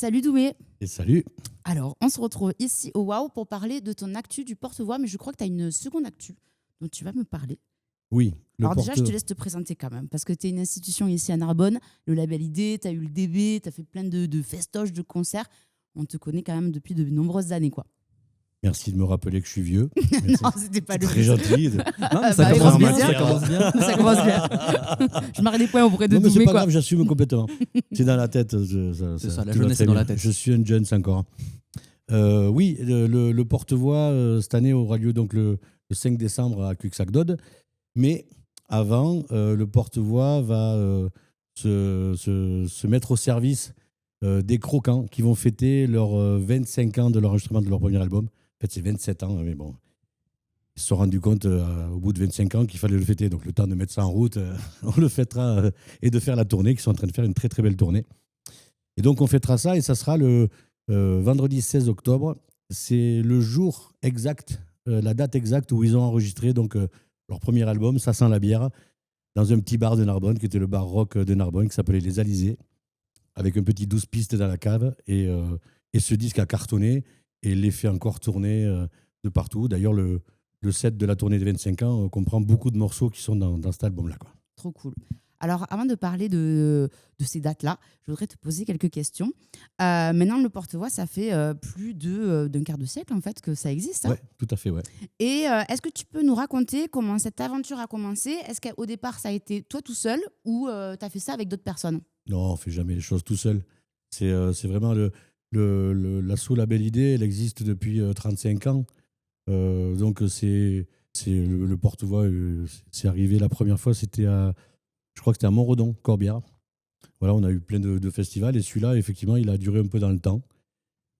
Salut Doumé. Et salut. Alors, on se retrouve ici au Wow pour parler de ton actu du porte-voix, mais je crois que tu as une seconde actu dont tu vas me parler. Oui. Alors déjà, je te laisse te présenter quand même, parce que tu es une institution ici à Narbonne, le label ID, tu as eu le DB, tu as fait plein de festoches, de concerts. On te connaît quand même depuis de nombreuses années, quoi. Merci de me rappeler que je suis vieux. Non, c'était pas le très gentil. Non, mais ça commence bien. Ça commence bien. Ça commence bien. Je marque des points auprès de Non, mais Doumé, c'est pas quoi. grave, j'assume complètement. C'est dans la tête. C'est ça, la tout va jeunesse très est dans bien. la tête. Je suis un jeune encore. Oui, le porte-voix, cette année, aura lieu donc, le 5 décembre à Cuxac-Dode. Mais avant, le porte-voix va se mettre au service des Croquants qui vont fêter leurs 25 ans de l'enregistrement de leur premier album. En fait, c'est 27 ans, mais bon. Ils se sont rendus compte au bout de 25 ans qu'il fallait le fêter. Donc, le temps de mettre ça en route, on le fêtera et de faire la tournée, qui sont en train de faire une très, très belle tournée. Et donc, on fêtera ça et ça sera le vendredi 16 octobre. C'est le jour exact, la date exacte où ils ont enregistré donc, leur premier album, Ça sent la bière, dans un petit bar de Narbonne, qui était le bar rock de Narbonne, qui s'appelait Les Alizés, avec un petit 12 pistes dans la cave. Et ce disque a cartonné et les fait encore tourner de partout. D'ailleurs, le set de la tournée des 25 ans comprend beaucoup de morceaux qui sont dans cet album-là, quoi. Trop cool. Alors, avant de parler de ces dates-là, je voudrais te poser quelques questions. Maintenant, le porte-voix, ça fait plus d'un quart de siècle, en fait, que ça existe. Hein. Oui, tout à fait, ouais. Et est-ce que tu peux nous raconter comment cette aventure a commencé? Est-ce qu'au départ, ça a été toi tout seul ou tu as fait ça avec d'autres personnes? Non, on ne fait jamais les choses tout seul. C'est vraiment la sous-label idée, elle existe depuis 35 ans. Donc, c'est le porte-voix, c'est arrivé la première fois, je crois que c'était à Montredon, Corbière. Voilà, on a eu plein de festivals et celui-là, effectivement, il a duré un peu dans le temps.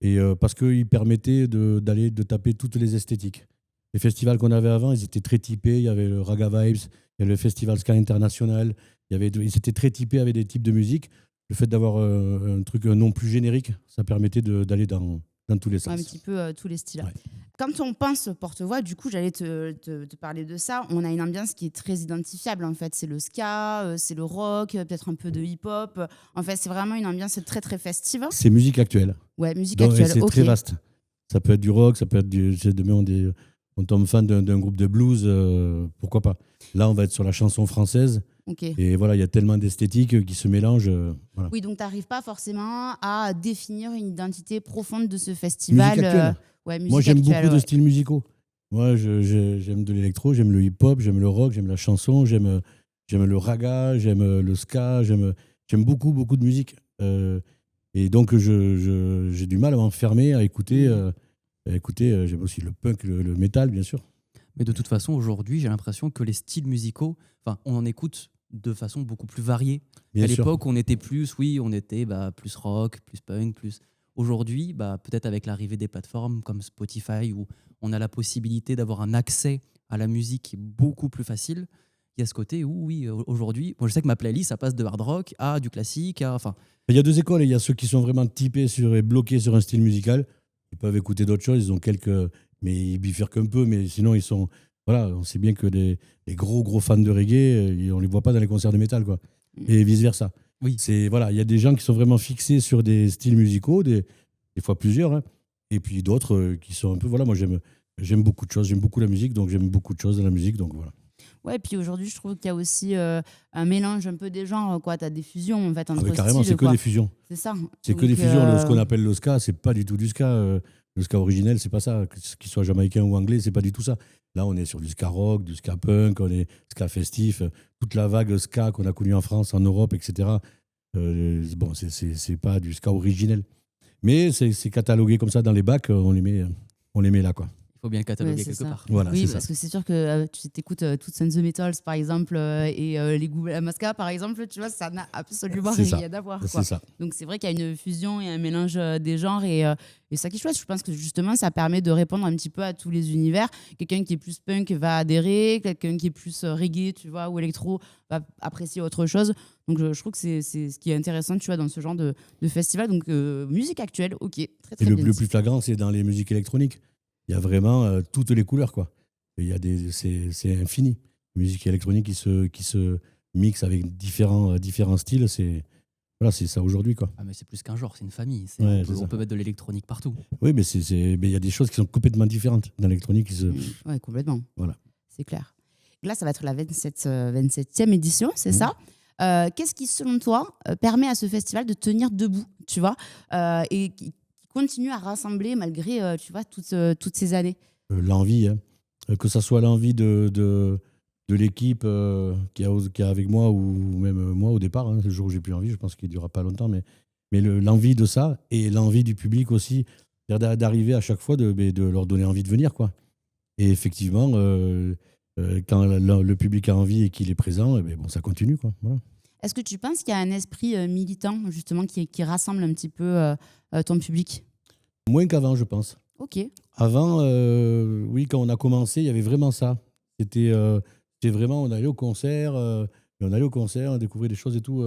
Et parce qu'il permettait de taper toutes les esthétiques. Les festivals qu'on avait avant, ils étaient très typés. Il y avait le Raga Vibes, il y avait le Festival Ska International. Ils étaient très typés avec des types de musique. Le fait d'avoir un nom plus générique, ça permettait d'aller dans tous les sens. Ouais, un petit peu tous les styles. Ouais. Quand on pense porte-voix, du coup, j'allais te parler de ça. On a une ambiance qui est très identifiable, en fait. C'est le ska, c'est le rock, peut-être un peu de hip-hop. En fait, c'est vraiment une ambiance très, très festive. C'est musique actuelle. Ouais, musique Donc, actuelle. c'est Ok. très vaste. Ça peut être du rock, ça peut être demain, on tombe fan d'un groupe de blues, pourquoi pas. Là, on va être sur la chanson française. Ok. Et voilà, il y a tellement d'esthétiques qui se mélangent. Voilà. Oui, donc tu n'arrives pas forcément à définir une identité profonde de ce festival. Musique actuelle. Ouais, musique Moi, j'aime actuelle, beaucoup de ouais. styles musicaux. Moi, j'aime de l'électro, j'aime le hip-hop, j'aime le rock, j'aime la chanson, j'aime le raga, j'aime le ska, j'aime beaucoup, beaucoup de musique. Et donc, j'ai du mal à m'enfermer, à écouter. J'aime aussi le punk, le métal, bien sûr. Mais de toute façon, aujourd'hui, j'ai l'impression que les styles musicaux, on en écoute de façon beaucoup plus variée. Bien à sûr. l'époque, on était plus plus rock, plus punk, plus. Aujourd'hui, peut-être avec l'arrivée des plateformes comme Spotify, où on a la possibilité d'avoir un accès à la musique qui est beaucoup plus facile, il y a ce côté où, oui, aujourd'hui, moi je sais que ma playlist, ça passe de hard rock à du classique, Il y a deux écoles. Il y a ceux qui sont vraiment typés et bloqués sur un style musical. Ils peuvent écouter d'autres choses. Ils ont mais ils bifurquent un peu. Mais sinon, ils sont. Voilà, on sait bien que les gros fans de reggae, on les voit pas dans les concerts de métal, quoi. Et vice versa. Oui. Voilà, il y a des gens qui sont vraiment fixés sur des styles musicaux, des fois plusieurs, hein. Et puis d'autres qui sont un peu. Voilà, moi j'aime beaucoup de choses. J'aime beaucoup la musique, donc j'aime beaucoup de choses dans la musique, donc voilà. Ouais, puis aujourd'hui, je trouve qu'il y a aussi un mélange un peu des genres, quoi. Tu as des fusions, en fait, entre Mais carrément, styles, c'est que quoi. des fusions. C'est ça. C'est Donc, que des fusions. Ce qu'on appelle le ska, c'est pas du tout du ska. Le ska originel, c'est pas ça. Qu'il soit jamaïcain ou anglais, c'est pas du tout ça. Là, on est sur du ska rock, du ska punk, on est ska festif. Toute la vague ska qu'on a connue en France, en Europe, etc. Bon, c'est pas du ska originel. Mais c'est catalogué comme ça dans les bacs, on les met là, quoi. il faut bien le cataloguer Ouais, c'est quelque ça. part. Voilà, Oui, c'est parce ça. que c'est sûr que tu écoutes Toots and the Metals, par exemple, et les Goulet Masca, par exemple, tu vois, ça n'a absolument C'est ça. rien à voir, quoi. C'est ça. Donc c'est vrai qu'il y a une fusion et un mélange des genres et ça qui est chouette. Je pense que justement ça permet de répondre un petit peu à tous les univers. Quelqu'un qui est plus punk va adhérer, quelqu'un qui est plus reggae, tu vois, ou électro va apprécier autre chose. Donc je trouve que c'est ce qui est intéressant, tu vois, dans ce genre de festival. Donc musique actuelle, ok, très très Et le bien. plus flagrant, c'est dans les musiques électroniques. Il y a vraiment toutes les couleurs, quoi. C'est infini. La musique électronique qui se mixe avec différents styles, c'est Voilà, c'est ça aujourd'hui, quoi. Ah, mais c'est plus qu'un genre, c'est une famille. Ouais, On c'est ça. peut mettre de l'électronique partout. Oui, mais mais il y a des choses qui sont complètement différentes dans l'électronique. Oui, complètement. Voilà. C'est clair. Là, ça va être la 27e édition, c'est ça. Qu'est-ce qui, selon toi, permet à ce festival de tenir debout, tu vois, et qui continue à rassembler malgré, tu vois, toutes ces années? L'envie, hein. Que ça soit l'envie de l'équipe qui a avec moi ou même moi au départ, hein, le jour où j'ai plus envie, je pense qu'il ne durera pas longtemps, mais l'envie de ça et l'envie du public aussi, c'est-à-dire d'arriver à chaque fois de leur donner envie de venir, quoi. Et effectivement, quand le public a envie et qu'il est présent, eh ben, bon, ça continue, quoi. Voilà. Est-ce que tu penses qu'il y a un esprit militant, justement, qui rassemble un petit peu ton public? Moins qu'avant, je pense. Ok. Avant, oui, quand on a commencé, il y avait vraiment ça. C'était vraiment, on allait au concert, on découvrait des choses et tout.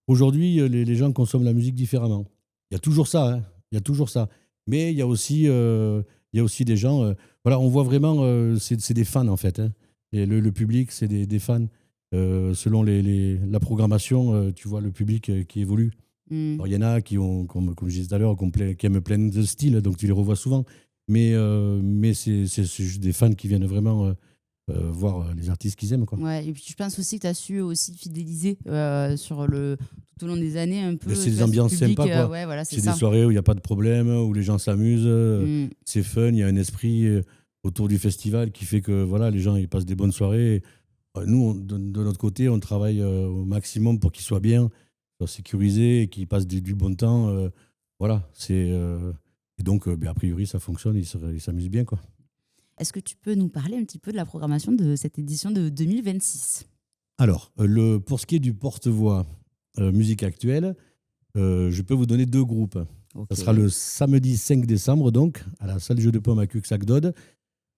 Aujourd'hui, les gens consomment la musique différemment. Il y a toujours ça, hein, il y a toujours ça. Mais il y a aussi des gens, voilà, on voit vraiment, c'est des fans en fait, hein. Et le public, c'est des fans. Selon la programmation, tu vois le public qui évolue. Alors, il y en a qui ont, comme je disais tout à l'heure, qui aiment plein de styles, donc tu les revois souvent. Mais c'est juste des fans qui viennent vraiment voir les artistes qu'ils aiment, quoi. Ouais, et puis je pense aussi que tu as su aussi fidéliser tout au long des années un peu. Mais c'est tu des vois, ce ambiances public, sympas, quoi. ouais, voilà, c'est C'est ça. des soirées où il n'y a pas de problème, où les gens s'amusent, Mm. c'est fun, il y a un esprit autour du festival qui fait que voilà, les gens ils passent des bonnes soirées. Nous, de notre côté, on travaille au maximum pour qu'ils soient bien, soient sécurisés et qu'ils passent du bon temps. Voilà, et donc, ben, a priori, ça fonctionne, ils s'amusent bien, quoi. Est-ce que tu peux nous parler un petit peu de la programmation de cette édition de 2026? Alors, pour ce qui est du porte-voix musique actuelle, je peux vous donner deux groupes. Ok. Ça sera le samedi 5 décembre, donc, à la salle Jeu de Paume à Cuxac-Dode.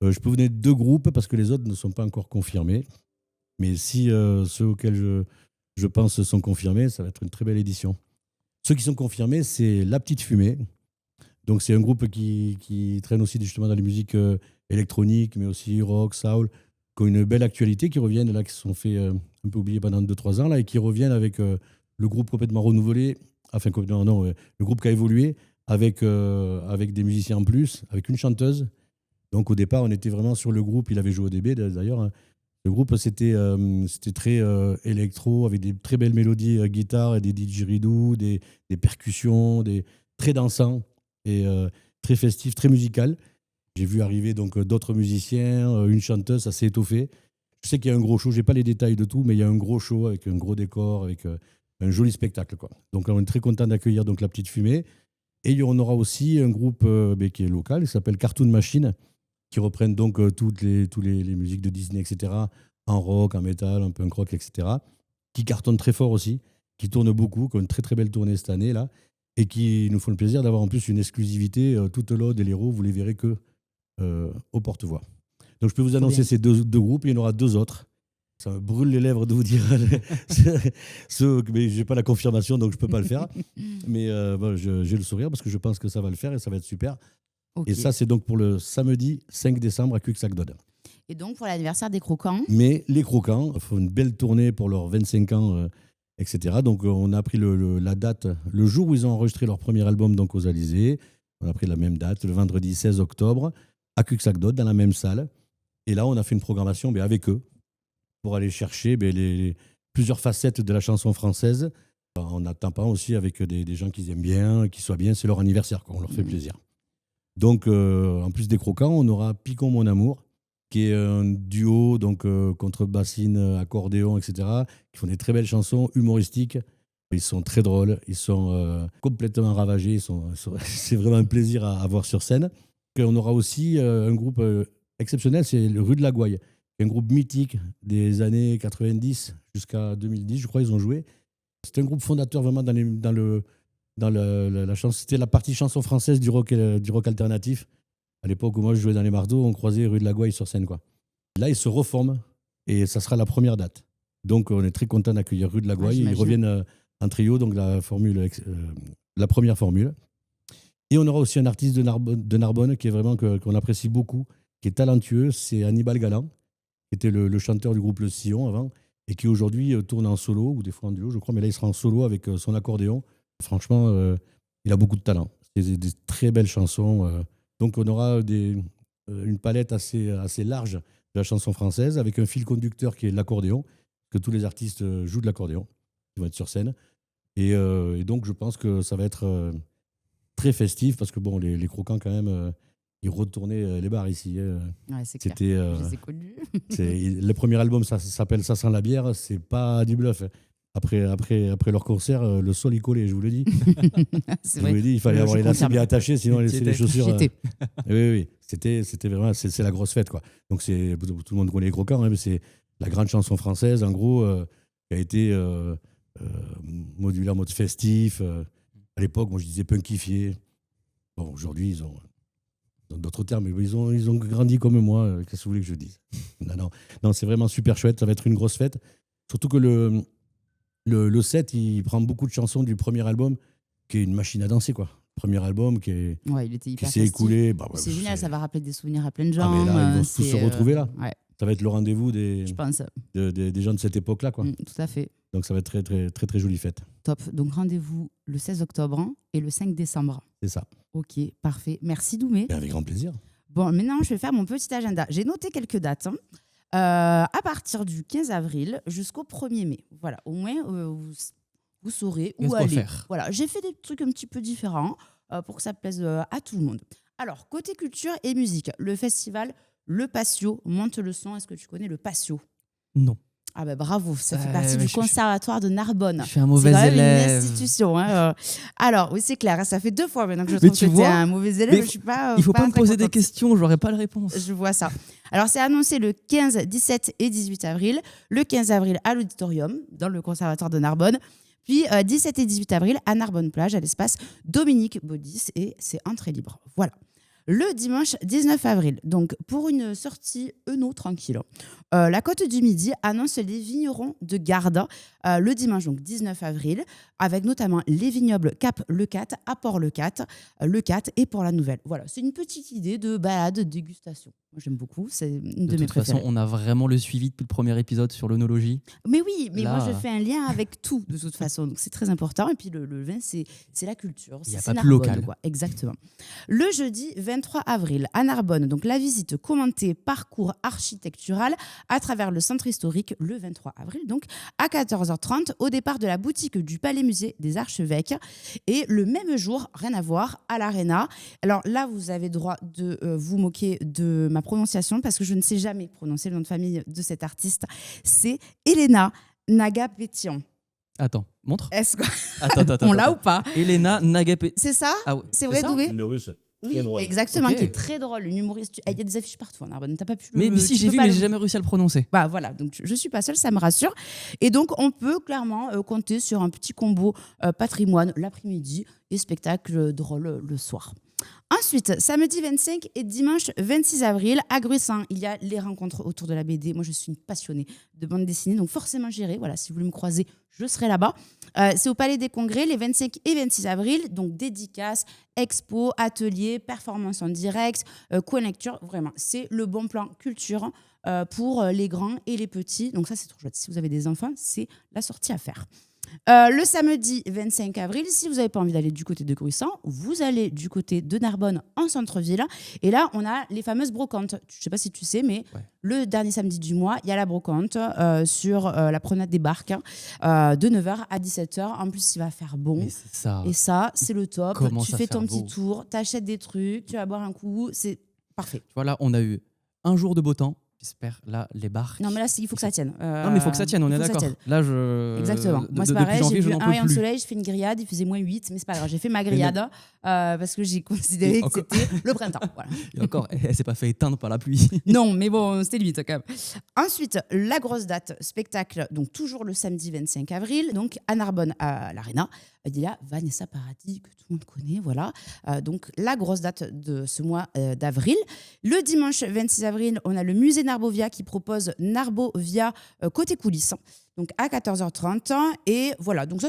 Je peux vous donner deux groupes parce que les autres ne sont pas encore confirmés. Mais si ceux auxquels je pense sont confirmés, ça va être une très belle édition. Ceux qui sont confirmés, c'est La Petite Fumée. Donc, c'est un groupe qui traîne aussi justement dans les musiques électroniques, mais aussi rock, soul, qui ont une belle actualité, qui reviennent, là, qui se sont fait un peu oublier pendant 2-3 ans, là, et qui reviennent avec le groupe complètement renouvelé, enfin, non, le groupe qui a évolué, avec des musiciens en plus, avec une chanteuse. Donc, au départ, on était vraiment sur le groupe, il avait joué au DB d'ailleurs, hein. Le groupe, c'était très électro, avec des très belles mélodies guitare et des didgeridoo, des percussions, très dansants et très festifs, très musical. J'ai vu arriver donc d'autres musiciens, une chanteuse, ça s'est étoffé. Je sais qu'il y a un gros show, je n'ai pas les détails de tout, mais il y a un gros show avec un gros décor, avec un joli spectacle, quoi. Donc on est très content d'accueillir donc La Petite Fumée. Et on aura aussi un groupe qui est local, qui s'appelle Cartoon Machine, qui reprennent donc toutes les musiques de Disney, etc., en rock, en métal, en punk rock, etc., qui cartonnent très fort aussi, qui tournent beaucoup, qui ont une très très belle tournée cette année, là, et qui nous font le plaisir d'avoir en plus une exclusivité. Toute l'Aude et l'Hérault, vous les verrez que au porte-voix. Donc je peux vous annoncer ces deux groupes, et il y en aura deux autres. Ça me brûle les lèvres de vous dire mais je n'ai pas la confirmation, donc je ne peux pas le faire. Mais bon, j'ai le sourire parce que je pense que ça va le faire et ça va être super. Ok. Et ça, c'est donc pour le samedi 5 décembre à Cuxac-Dode. Et donc, pour l'anniversaire des Croquants? Mais les Croquants font une belle tournée pour leurs 25 ans, etc. Donc, on a pris la date, le jour où ils ont enregistré leur premier album, donc aux Alizés. On a pris la même date, le vendredi 16 octobre, à Cuxac-Dode, dans la même salle. Et là, on a fait une programmation avec eux pour aller chercher plusieurs facettes de la chanson française, en attendant aussi avec des gens qu'ils aiment bien, qui soient bien. C'est leur anniversaire, quoi. On leur fait plaisir. Donc, en plus des Croquants, on aura Picon Mon Amour, qui est un duo, donc contrebassine, accordéon, etc., qui font des très belles chansons humoristiques. Ils sont très drôles, ils sont complètement ravagés, c'est vraiment un plaisir à voir sur scène. Et on aura aussi un groupe exceptionnel, c'est le Rue de la Gouaille, un groupe mythique des années 90 jusqu'à 2010, je crois, ils ont joué. C'était un groupe fondateur vraiment la chanson, c'était la partie chanson française du rock alternatif. À l'époque où moi je jouais dans les Marteaux, on croisait Rue de la Gouaille sur scène, quoi. Là, ils se reforment et ça sera la première date. Donc, on est très content d'accueillir Rue de la Gouaille. Ils reviennent en trio, donc la première formule. Et on aura aussi un artiste de Narbonne qui est vraiment qu'on apprécie beaucoup, qui est talentueux. C'est Hannibal Galland, qui était le chanteur du groupe Le Sillon avant, et qui aujourd'hui tourne en solo, ou des fois en duo, je crois, mais là, il sera en solo avec son accordéon. Franchement, il a beaucoup de talent. C'est des très belles chansons. Donc, on aura une palette assez large de la chanson française, avec un fil conducteur qui est l'accordéon, que tous les artistes jouent de l'accordéon, qui vont être sur scène. Et donc, je pense que ça va être très festif, parce que bon, les croquants, quand même, ils retournaient les bars ici. Ouais, c'est clair. C'était, Je les ai connus. le premier album, ça s'appelle Ça sent la bière, c'est pas du bluff. Après leur concert, le sol y collait, je vous le dis. C'est Je vous vrai. le dis, il fallait avoir les lacets confirme. bien attachés, sinon les chaussures. J'étais. Oui, c'était vraiment, c'est la grosse fête, quoi. Donc tout le monde connaît les croquants, hein, mais c'est la grande chanson française, en gros, qui a été modulée en mode festif. À l'époque, moi je disais punkifié. Bon, aujourd'hui, ils ont d'autres termes, mais ils ont grandi comme moi. Qu'est-ce que vous voulez que je dise? Non, c'est vraiment super chouette. Ça va être une grosse fête. Surtout que le set, il prend beaucoup de chansons du premier album, qui est une machine à danser, quoi. Premier album Ouais, il était hyper s'est festif. écoulé. Bah, ouais, C'est génial, ça va rappeler des souvenirs à plein de Ah, gens. mais là, ils vont tous c'est, se retrouver là. Ouais, Ça va être le rendez-vous je pense. des gens de cette époque-là, quoi. Tout à fait. Donc ça va être très, très, très, très jolie fête. Top. Donc rendez-vous le 16 octobre et le 5 décembre. C'est ça. Ok, parfait. Merci Doumé. Et avec grand plaisir. Bon, maintenant, je vais faire mon petit agenda. J'ai noté quelques dates. À partir du 15 avril jusqu'au 1er mai. Voilà, au moins, vous saurez Il y a où de quoi aller. faire. Voilà, j'ai fait des trucs un petit peu différents pour que ça plaise à tout le monde. Alors, côté culture et musique, le festival Le Patio monte le son. Est-ce que tu connais le Patio? Non. Ah ben bravo, ça fait Ouais, partie mais du je- conservatoire de Narbonne. Je suis un C'est mauvais quand même élève. une institution. Hein. Alors, oui, c'est clair, ça fait 2 fois maintenant que je Mais trouve tu que tu es vois, un mauvais élève. mais Je suis pas, Il faut pas me très poser des contente. questions, j'aurai pas la réponse. Je vois ça. Alors, c'est annoncé le 15, 17 et 18 avril. Le 15 avril à l'auditorium, dans le conservatoire de Narbonne. Puis, 17 et 18 avril à Narbonne-Plage, à l'espace Dominique Baudis. Et c'est entrée libre. Voilà. Le dimanche 19 avril, donc pour une sortie tranquille, la Côte du Midi annonce les vignerons de Garde le dimanche donc 19 avril, avec notamment les vignobles Cap Leucate, à Port-Leucate, Leucate et Port-la-Nouvelle. Voilà, c'est une petite idée de balade, de dégustation. Moi, j'aime beaucoup, c'est une de, De mes toute façon, préférées. on a vraiment le suivi depuis le premier épisode sur l'œnologie. Mais oui, mais Là, moi, je fais un lien avec tout, de toute façon. Donc, c'est très important. Et puis, le vin, c'est la culture. Il y a c'est pas plus Narbonne, local. quoi. Exactement. Le jeudi 23 avril, à Narbonne, donc la visite commentée parcours architectural à travers le centre historique, le 23 avril, donc à 14h30, au départ de la boutique du Palais-Musée des Archevêques. Et le même jour, rien à voir, à l'Arena. Alors là, vous avez droit de vous moquer de ma prononciation parce que je ne sais jamais prononcer le nom de famille de cette artiste. C'est Elena Nagapetian. Attends, montre. Est-ce qu'on Attends. l'a ou pas? Elena Nagapé. C'est ça? Ah ouais, C'est vrai, ça Doué? Une russe. Oui, exactement, Ok. qui est très drôle, une humoriste. Il y a des affiches partout en Narbonne. T'as pas pu Mais si, tu j'ai peux vu, pas mais le- j'ai jamais réussi à le prononcer. Bah voilà, donc je suis pas seule, ça me rassure. Et donc on peut clairement compter sur un petit combo patrimoine l'après-midi et spectacle drôle le soir. Ensuite, samedi 25 et dimanche 26 avril, à Gruissan, il y a les rencontres autour de la BD. Moi, je suis une passionnée de bande dessinée, donc forcément j'irai. Voilà, si vous voulez me croiser, je serai là-bas. C'est au Palais des Congrès les 25 et 26 avril, donc dédicaces, expos, ateliers, performances en direct, co-lecture. Vraiment, c'est le bon plan culture pour les grands et les petits. Donc ça, c'est trop chouette. Si vous avez des enfants, c'est la sortie à faire. Le samedi 25 avril, si vous n'avez pas envie d'aller du côté de Gruissan, vous allez du côté de Narbonne en centre-ville. Et là, on a les fameuses brocantes. Je ne sais pas si tu sais, mais le dernier samedi du mois, il y a la brocante sur la promenade des Barques de 9h à 17h. En plus, il va faire bon. Mais c'est ça. Et ça, c'est le top. Comment Tu ça fais faire ton petit beau. tour, tu achètes des trucs, tu vas boire un coup. C'est parfait. Voilà, on a eu un jour de beau temps. J'espère, là, les barques. Non, mais là, il faut que ça tienne. Non, mais il faut que ça tienne, on est d'accord. Là, Exactement. Moi, c'est depuis pareil, j'ai janvier, je vu n'en un peux rayon de plus. soleil, je fais une grillade, il faisait -8, mais c'est pas grave, j'ai fait ma grillade parce que j'ai considéré Et que c'était le printemps. Voilà. Et encore, elle s'est pas fait éteindre par la pluie. Non, mais bon, c'était limite quand même. Ensuite, la grosse date, spectacle, donc toujours le samedi 25 avril, donc à Narbonne, à l'Arena. Il y a Vanessa Paradis, que tout le monde connaît, voilà. Donc la grosse date de ce mois d'avril. Le dimanche 26 avril, on a le musée Narbovia qui propose Narbovia côté coulisses. Donc à 14h30. Et voilà, donc ça,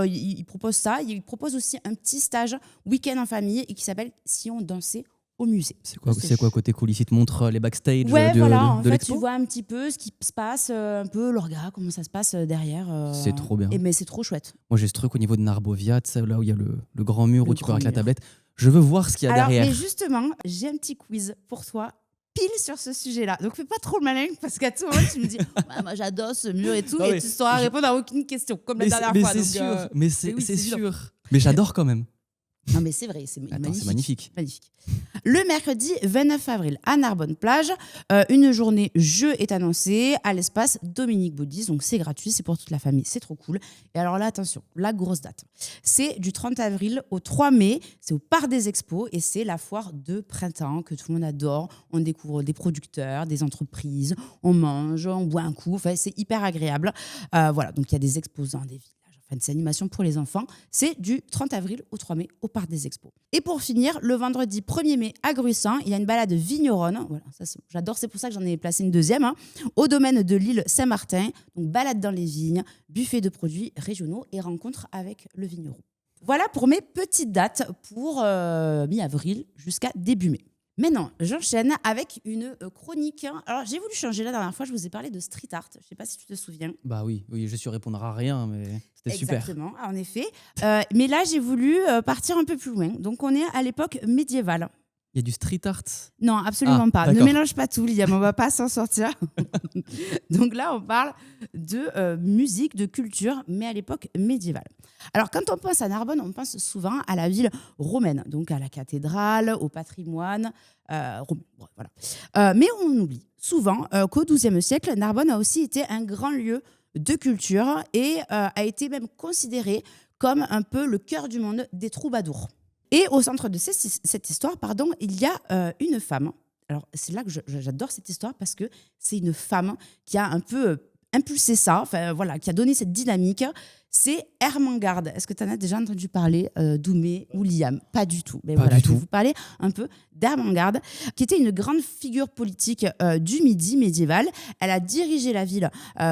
il propose ça. Il propose aussi un petit stage week-end en famille et qui s'appelle Si on dansait au musée. C'est quoi côté coulisses? Il te montre les backstage Ouais, voilà, en de fait, l'expo? tu vois un petit peu ce qui se passe, un peu l'orga, comment ça se passe derrière. C'est trop bien. Mais c'est trop chouette. Moi, j'ai ce truc au niveau de Narbovia, tu sais, là où il y a le grand mur Le où tu peux grand avec la mur. tablette. Je veux voir ce qu'il y a Alors, derrière. mais justement, j'ai un petit quiz pour toi, pile sur ce sujet-là. Donc, fais pas trop le malin, parce qu'à tout moment, tu me dis, ouais, moi j'adore ce mur et tout, Non, et mais tu sauras répondre à aucune question, comme la dernière fois. c'est Donc, sûr, mais c'est oui, c'est évident. sûr. Mais j'adore quand même. Non, mais c'est vrai, c'est Attends, magnifique. c'est magnifique. Magnifique. Le mercredi 29 avril à Narbonne-Plage, une journée jeu est annoncée à l'espace Dominique Baudis. Donc c'est gratuit, c'est pour toute la famille, c'est trop cool. Et alors là, attention, la grosse date. C'est du 30 avril au 3 mai, c'est au Parc des Expos et c'est la foire de printemps que tout le monde adore. On découvre des producteurs, des entreprises, on mange, on boit un coup, enfin, c'est hyper agréable. Voilà, donc il y a des exposants, des villages. Enfin, des animations pour les enfants. C'est du 30 avril au 3 mai au Parc des Expos. Et pour finir, le vendredi 1er mai à Gruissan, il y a une balade vigneronne. Voilà, ça, j'adore, c'est pour ça que j'en ai placé une deuxième. Au domaine de l'île Saint-Martin. Donc balade dans les vignes, buffet de produits régionaux et rencontre avec le vigneron. Voilà pour mes petites dates pour mi-avril jusqu'à début mai. Maintenant, j'enchaîne avec une chronique. Alors, j'ai voulu changer la dernière fois, je vous ai parlé de street art. Je ne sais pas si tu te souviens. Bah oui, je suis répondre à rien, mais c'était super. Exactement, en effet. Mais là, j'ai voulu partir un peu plus loin. Donc, on est à l'époque médiévale. Il y a du street art? Non, absolument pas. Ne d'accord. mélange pas tout, Liam, on va pas s'en sortir. Donc là, on parle de musique, de culture, mais à l'époque médiévale. Alors, quand on pense à Narbonne, on pense souvent à la ville romaine, donc à la cathédrale, au patrimoine romain. Bon, voilà. Mais on oublie souvent qu'au XIIe siècle, Narbonne a aussi été un grand lieu de culture et a été même considéré comme un peu le cœur du monde des troubadours. Et au centre de cette histoire, il y a une femme. Alors, c'est là que j'adore cette histoire parce que c'est une femme qui a un peu impulsé ça, enfin, voilà, qui a donné cette dynamique. C'est Ermengarde. Est-ce que tu en as déjà entendu parler, Doumé ou Liam? Pas du tout. Mais Pas voilà, du je vais tout. vous parler un peu d'Ermengarde, qui était une grande figure politique du Midi médiéval. Elle a dirigé la ville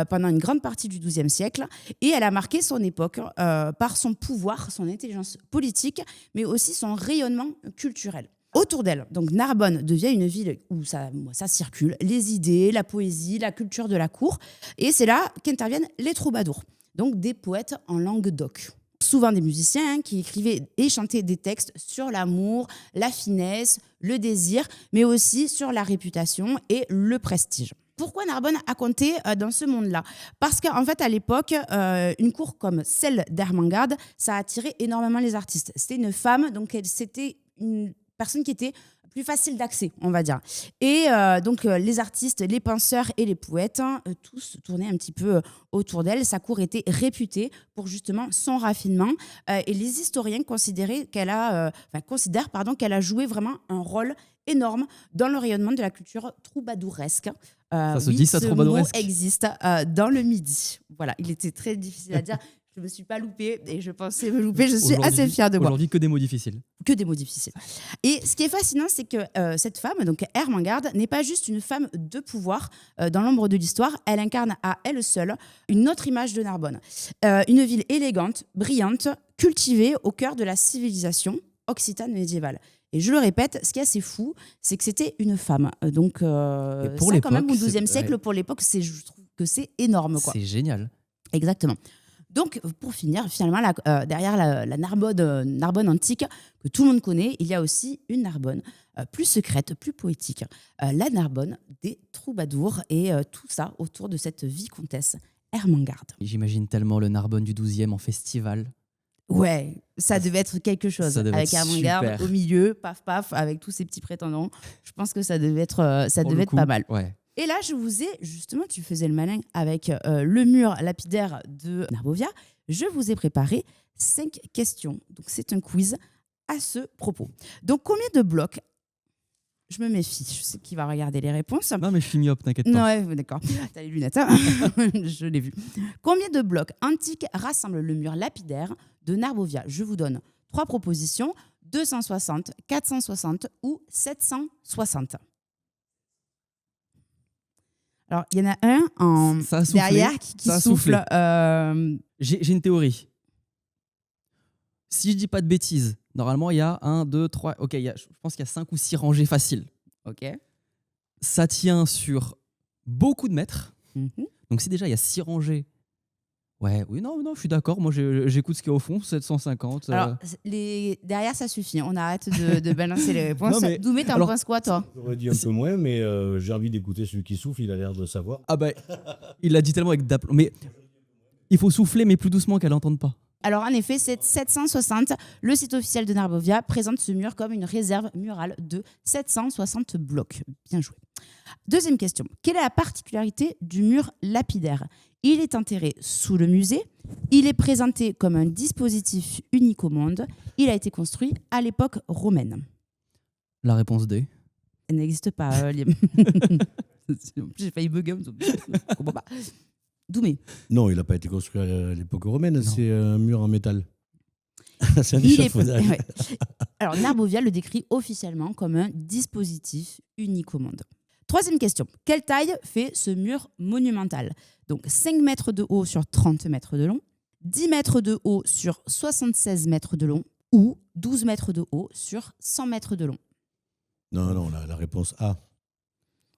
pendant une grande partie du XIIe siècle et elle a marqué son époque par son pouvoir, son intelligence politique, mais aussi son rayonnement culturel. Autour d'elle, donc Narbonne devient une ville où ça circule, les idées, la poésie, la culture de la cour. Et c'est là qu'interviennent les troubadours, donc des poètes en langue d'oc. Souvent des musiciens qui écrivaient et chantaient des textes sur l'amour, la finesse, le désir, mais aussi sur la réputation et le prestige. Pourquoi Narbonne a compté dans ce monde-là? Parce qu'en fait, à l'époque, une cour comme celle d'Ermengarde, ça a attiré énormément les artistes. C'était une femme, donc c'était une personne qui était plus facile d'accès, on va dire. Et donc, les artistes, les penseurs et les poètes, tous tournaient un petit peu autour d'elle. Sa cour était réputée pour justement son raffinement. Et les historiens considèrent qu'elle a joué vraiment un rôle énorme dans le rayonnement de la culture troubadouresque. Ça se dit, ça, troubadouresque? Ce mot existe dans le Midi. Voilà, il était très difficile à dire. Je ne me suis pas loupée et je pensais me louper. Je suis assez fière de moi. Aujourd'hui, que des mots difficiles. Que des mots difficiles. Et ce qui est fascinant, c'est que cette femme, donc Ermengarde, n'est pas juste une femme de pouvoir dans l'ombre de l'histoire. Elle incarne à elle seule une autre image de Narbonne. Une ville élégante, brillante, cultivée au cœur de la civilisation occitane médiévale. Et je le répète, ce qui est assez fou, c'est que c'était une femme. Donc, pour ça, quand même, au l'époque, XIIe siècle, ouais. pour l'époque, je trouve que c'est énorme, quoi. C'est génial. Exactement. Donc, pour finir, finalement, derrière la Narbonne antique, que tout le monde connaît, il y a aussi une Narbonne plus secrète, plus poétique. La Narbonne des troubadours et tout ça autour de cette vicomtesse Ermengarde. J'imagine tellement le Narbonne du 12e en festival. Ouais, ça devait être quelque chose. Ça devait Avec être Ermengarde super. au milieu, paf, paf, avec tous ces petits prétendants. Je pense que ça devait être, Pour le coup, pas mal. Ouais. Et là, je vous ai, justement, tu faisais le malin avec le mur lapidaire de Narbovia. Je vous ai préparé 5 questions. Donc, c'est un quiz à ce propos. Donc, combien de blocs? Je me méfie, je sais qui va regarder les réponses. Non, mais je suis myope, t'inquiète Non, pas. ouais, d'accord. T'as les lunettes, hein. Je l'ai vu. Combien de blocs antiques rassemblent le mur lapidaire de Narbovia? Je vous donne 3 propositions, 260, 460 ou 760. Alors, il y en a un Ça a soufflé, derrière qui ça a souffle. J'ai une théorie. Si je dis pas de bêtises, Normalement, il y a 1, 2, 3. Ok, je pense qu'il y a 5 ou 6 rangées faciles. Ok. Ça tient sur beaucoup de mètres. Mhm. Donc, si déjà il y a 6 rangées. Ouais, oui, non, je suis d'accord. Moi, j'écoute ce qu'il y a au fond, 750. Alors, derrière, ça suffit. On arrête de balancer les réponses. Non, mais- Doumé, t'en alors- penses quoi, toi? J'aurais dit un peu moins, mais j'ai envie d'écouter celui qui souffle, il a l'air de savoir. Ah bah, il l'a dit tellement avec d'aplomb. Mais il faut souffler, mais plus doucement qu'elle n'entende pas. Alors, en effet, c'est 760. Le site officiel de Narbovia présente ce mur comme une réserve murale de 760 blocs. Bien joué. Deuxième question. Quelle est la particularité du mur lapidaire? Il est enterré sous le musée. Il est présenté comme un dispositif unique au monde. Il a été construit à l'époque romaine. La réponse D. Elle n'existe pas, Liam. J'ai failli bugger. Je comprends pas. Doumé. Non, il n'a pas été construit à l'époque romaine, Non. c'est un mur en métal. C'est un Il est- échafaudage. ouais. Alors, Narbovia le décrit officiellement comme un dispositif unique au monde. Troisième question. Quelle taille fait ce mur monumental? Donc, 5 mètres de haut sur 30 mètres de long, 10 mètres de haut sur 76 mètres de long ou 12 mètres de haut sur 100 mètres de long. Non, la réponse A.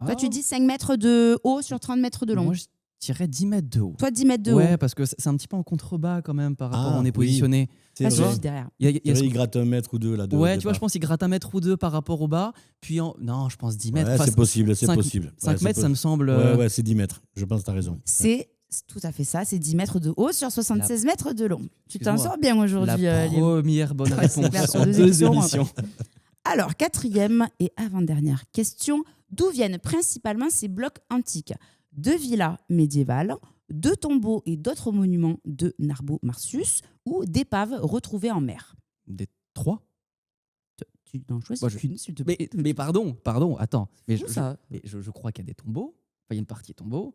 Toi, tu dis 5 mètres de haut sur 30 mètres de long. Moi, je dirais 10 mètres de haut. Toi, 10 mètres de Ouais, haut. parce que c'est un petit peu en contrebas quand même par rapport Ah, à où on est oui. positionné. C'est Ça vrai. suffit derrière. Il y a ce- Il gratte un mètre ou deux là. Ouais, tu vois, je pense qu'il gratte 1 mètre ou 2 par rapport au bas. Puis non, je pense 10 mètres. Ouais, Enfin, c'est possible, c'est 5 possible. 5 Ouais, mètres, ça me semble. Ouais, c'est 10 mètres. Je pense que tu as raison. C'est tout à fait ça. C'est 10 mètres de haut sur 76 mètres de long. Tu t'en Excuse-moi. sors bien aujourd'hui, La Liam. première bonne Ouais, c'est réponse clair, sur en 2 2 émissions. émissions. Alors, quatrième et avant-dernière question. D'où viennent principalement ces blocs antiques? De villas médiévales, de tombeaux et d'autres monuments de Narbo-Marsus ou d'épaves retrouvées en mer? Des 3. Tu n'en choisis Moi, je- qu'une, s'il te Mais, plaît. mais pardon, attends. Mais Où ça je crois qu'il y a des tombeaux. Enfin, il y a une partie tombeaux.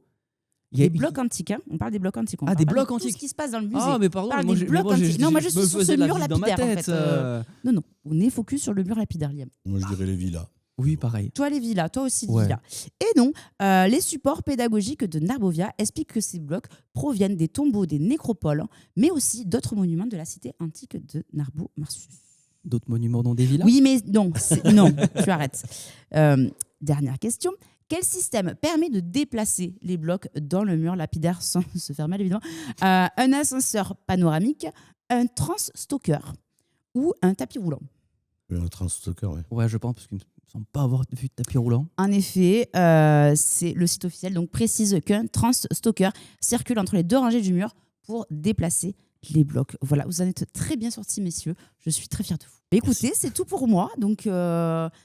Des blocs antiques, hein. On parle des blocs antiques. On Ah, parle des pas de blocs tout antiques. ce qui se passe dans le musée. Ah, mais pardon, parle moi, des je, blocs moi, antiques. Non, moi, je suis me sur faisais ce la mur vie dans ma lapidaire, en tête. fait. Non, on est focus sur le mur lapidaire, Liam. Moi, je dirais les villas. Oui, pareil. Toi, les villas, toi aussi, les Ouais. villas. Et non, les supports pédagogiques de Narbovia expliquent que ces blocs proviennent des tombeaux des nécropoles, mais aussi d'autres monuments de la cité antique de Narbo-Marsus. D'autres monuments dans des villas. Oui, mais non, non, tu arrêtes. Dernière question. Quel système permet de déplacer les blocs dans le mur lapidaire sans se faire mal, évidemment? Un ascenseur panoramique, un transstocker ou un tapis roulant? Un transstocker, ouais. Ouais, je pense, parce qu'il ne me semble pas avoir vu de tapis roulant. En effet, c'est le site officiel donc précise qu'un transstocker circule entre les deux rangées du mur pour déplacer les blocs. Voilà, vous en êtes très bien sortis, messieurs. Je suis très fière de vous. Écoutez, c'est tout pour moi. Donc,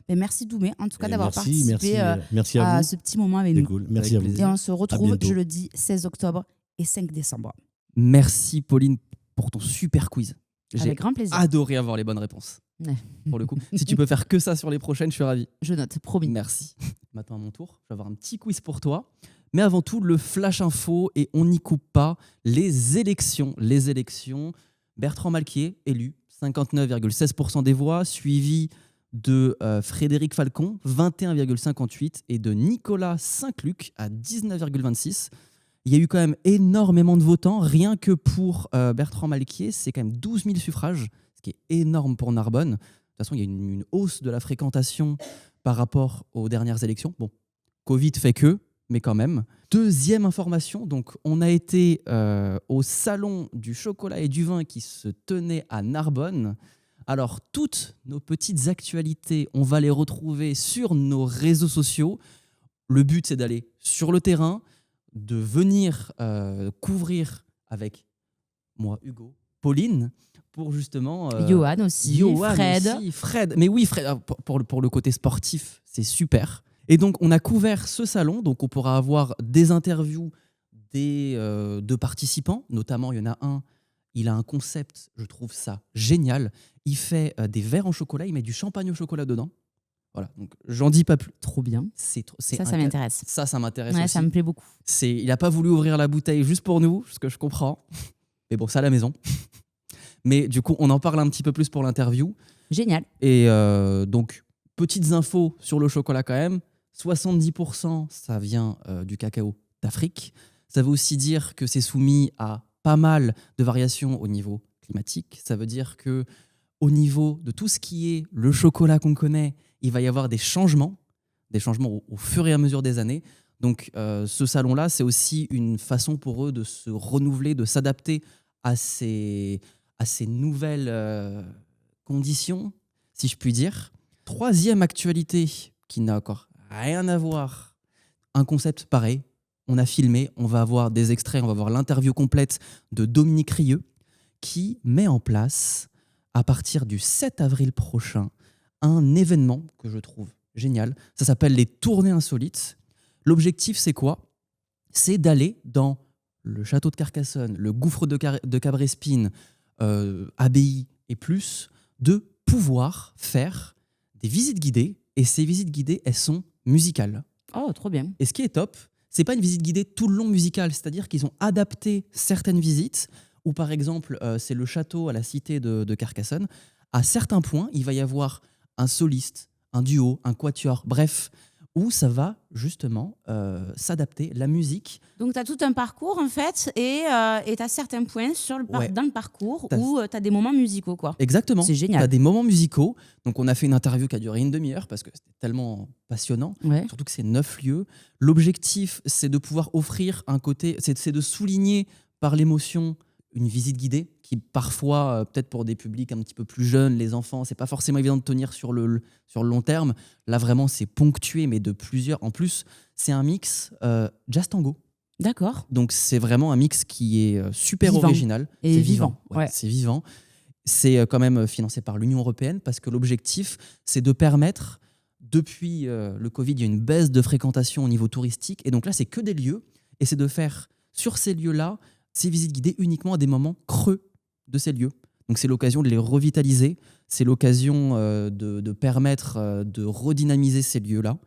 merci Doumé, en tout cas, d'avoir participé merci à à vous. ce petit moment avec C'est nous. cool. Merci Avec à vous. plaisir. Et on se retrouve, bientôt. je le dis, 16 octobre et 5 décembre. Merci, Pauline, pour ton super quiz. J'ai Avec grand plaisir. adoré avoir les bonnes réponses. Ouais. Pour le coup. Si tu peux faire que ça sur les prochaines, je suis ravi. Je note, promis. Merci. Maintenant, à mon tour, je vais avoir un petit quiz pour toi. Mais avant tout, le flash info, et on n'y coupe pas, les élections. Les élections, Bertrand Malquier, élu, 59,16% des voix, suivi de Frédéric Falcon, 21,58%, et de Nicolas Saint-Luc à 19,26%. Il y a eu quand même énormément de votants, rien que pour Bertrand Malquier, c'est quand même 12 000 suffrages, ce qui est énorme pour Narbonne. De toute façon, il y a une hausse de la fréquentation par rapport aux dernières élections. Bon, Covid fait que, mais quand même. Deuxième information, donc on a été au salon du chocolat et du vin qui se tenait à Narbonne. Alors, toutes nos petites actualités, on va les retrouver sur nos réseaux sociaux. Le but, c'est d'aller sur le terrain, de venir couvrir avec moi, Hugo, Pauline, pour justement... Johan aussi, Johan Fred. aussi, Fred. Mais oui, Fred, pour le côté sportif, c'est super. Et donc, on a couvert ce salon, donc on pourra avoir des interviews de participants, notamment, il y en a un, il a un concept, je trouve ça génial. Il fait des verres en chocolat, il met du champagne au chocolat dedans. Voilà, donc j'en dis pas plus. Trop bien. C'est Ça m'intéresse. Ça m'intéresse Ouais, aussi. ça me plaît beaucoup. Il n'a pas voulu ouvrir la bouteille juste pour nous, ce que je comprends. Mais bon, c'est à la maison. Mais du coup, on en parle un petit peu plus pour l'interview. Génial. Et donc, petites infos sur le chocolat quand même. 70%, ça vient du cacao d'Afrique. Ça veut aussi dire que c'est soumis à pas mal de variations au niveau climatique. Ça veut dire que au niveau de tout ce qui est le chocolat qu'on connaît, il va y avoir des changements au fur et à mesure des années. Donc ce salon-là, c'est aussi une façon pour eux de se renouveler, de s'adapter à ces nouvelles conditions, si je puis dire. Troisième actualité qui n'a encore rien à voir, un concept pareil. On a filmé, on va avoir des extraits, on va voir l'interview complète de Dominique Rieux qui met en place, à partir du 7 avril prochain, un événement que je trouve génial. Ça s'appelle les Tournées Insolites. L'objectif, c'est quoi? C'est d'aller dans le château de Carcassonne, le gouffre de Cabrespine, Abbaye et plus, de pouvoir faire des visites guidées. Et ces visites guidées, elles sont musicales. Oh, trop bien. Et ce qui est top, c'est pas une visite guidée tout le long musicale, c'est-à-dire qu'ils ont adapté certaines visites, où par exemple, c'est le château à la cité de Carcassonne. À certains points, il va y avoir un soliste, un duo, un quatuor, bref, où ça va justement s'adapter, la musique. Donc, tu as tout un parcours, en fait, et tu as certains points Ouais. dans le parcours T'as- où tu as des moments musicaux, quoi. Exactement. C'est génial. Tu as des moments musicaux. Donc, on a fait une interview qui a duré une demi-heure parce que c'était tellement passionnant. Ouais. Surtout que c'est 9 lieux. L'objectif, c'est de pouvoir offrir un côté, c'est de souligner par l'émotion une visite guidée qui parfois, peut-être pour des publics un petit peu plus jeunes, les enfants, c'est pas forcément évident de tenir sur le long terme. Là, vraiment, c'est ponctué, mais de plusieurs. En plus, c'est un mix jazz tango. D'accord. Donc, c'est vraiment un mix qui est super Vivant. original. Et C'est vivant, Ouais, ouais. C'est vivant. C'est quand même financé par l'Union européenne parce que l'objectif, c'est de permettre, depuis le Covid, il y a une baisse de fréquentation au niveau touristique. Et donc là, c'est que des lieux. Et c'est de faire sur ces lieux-là, ces visites guidées uniquement à des moments creux de ces lieux. Donc c'est l'occasion de les revitaliser. C'est l'occasion de permettre de redynamiser ces lieux-là,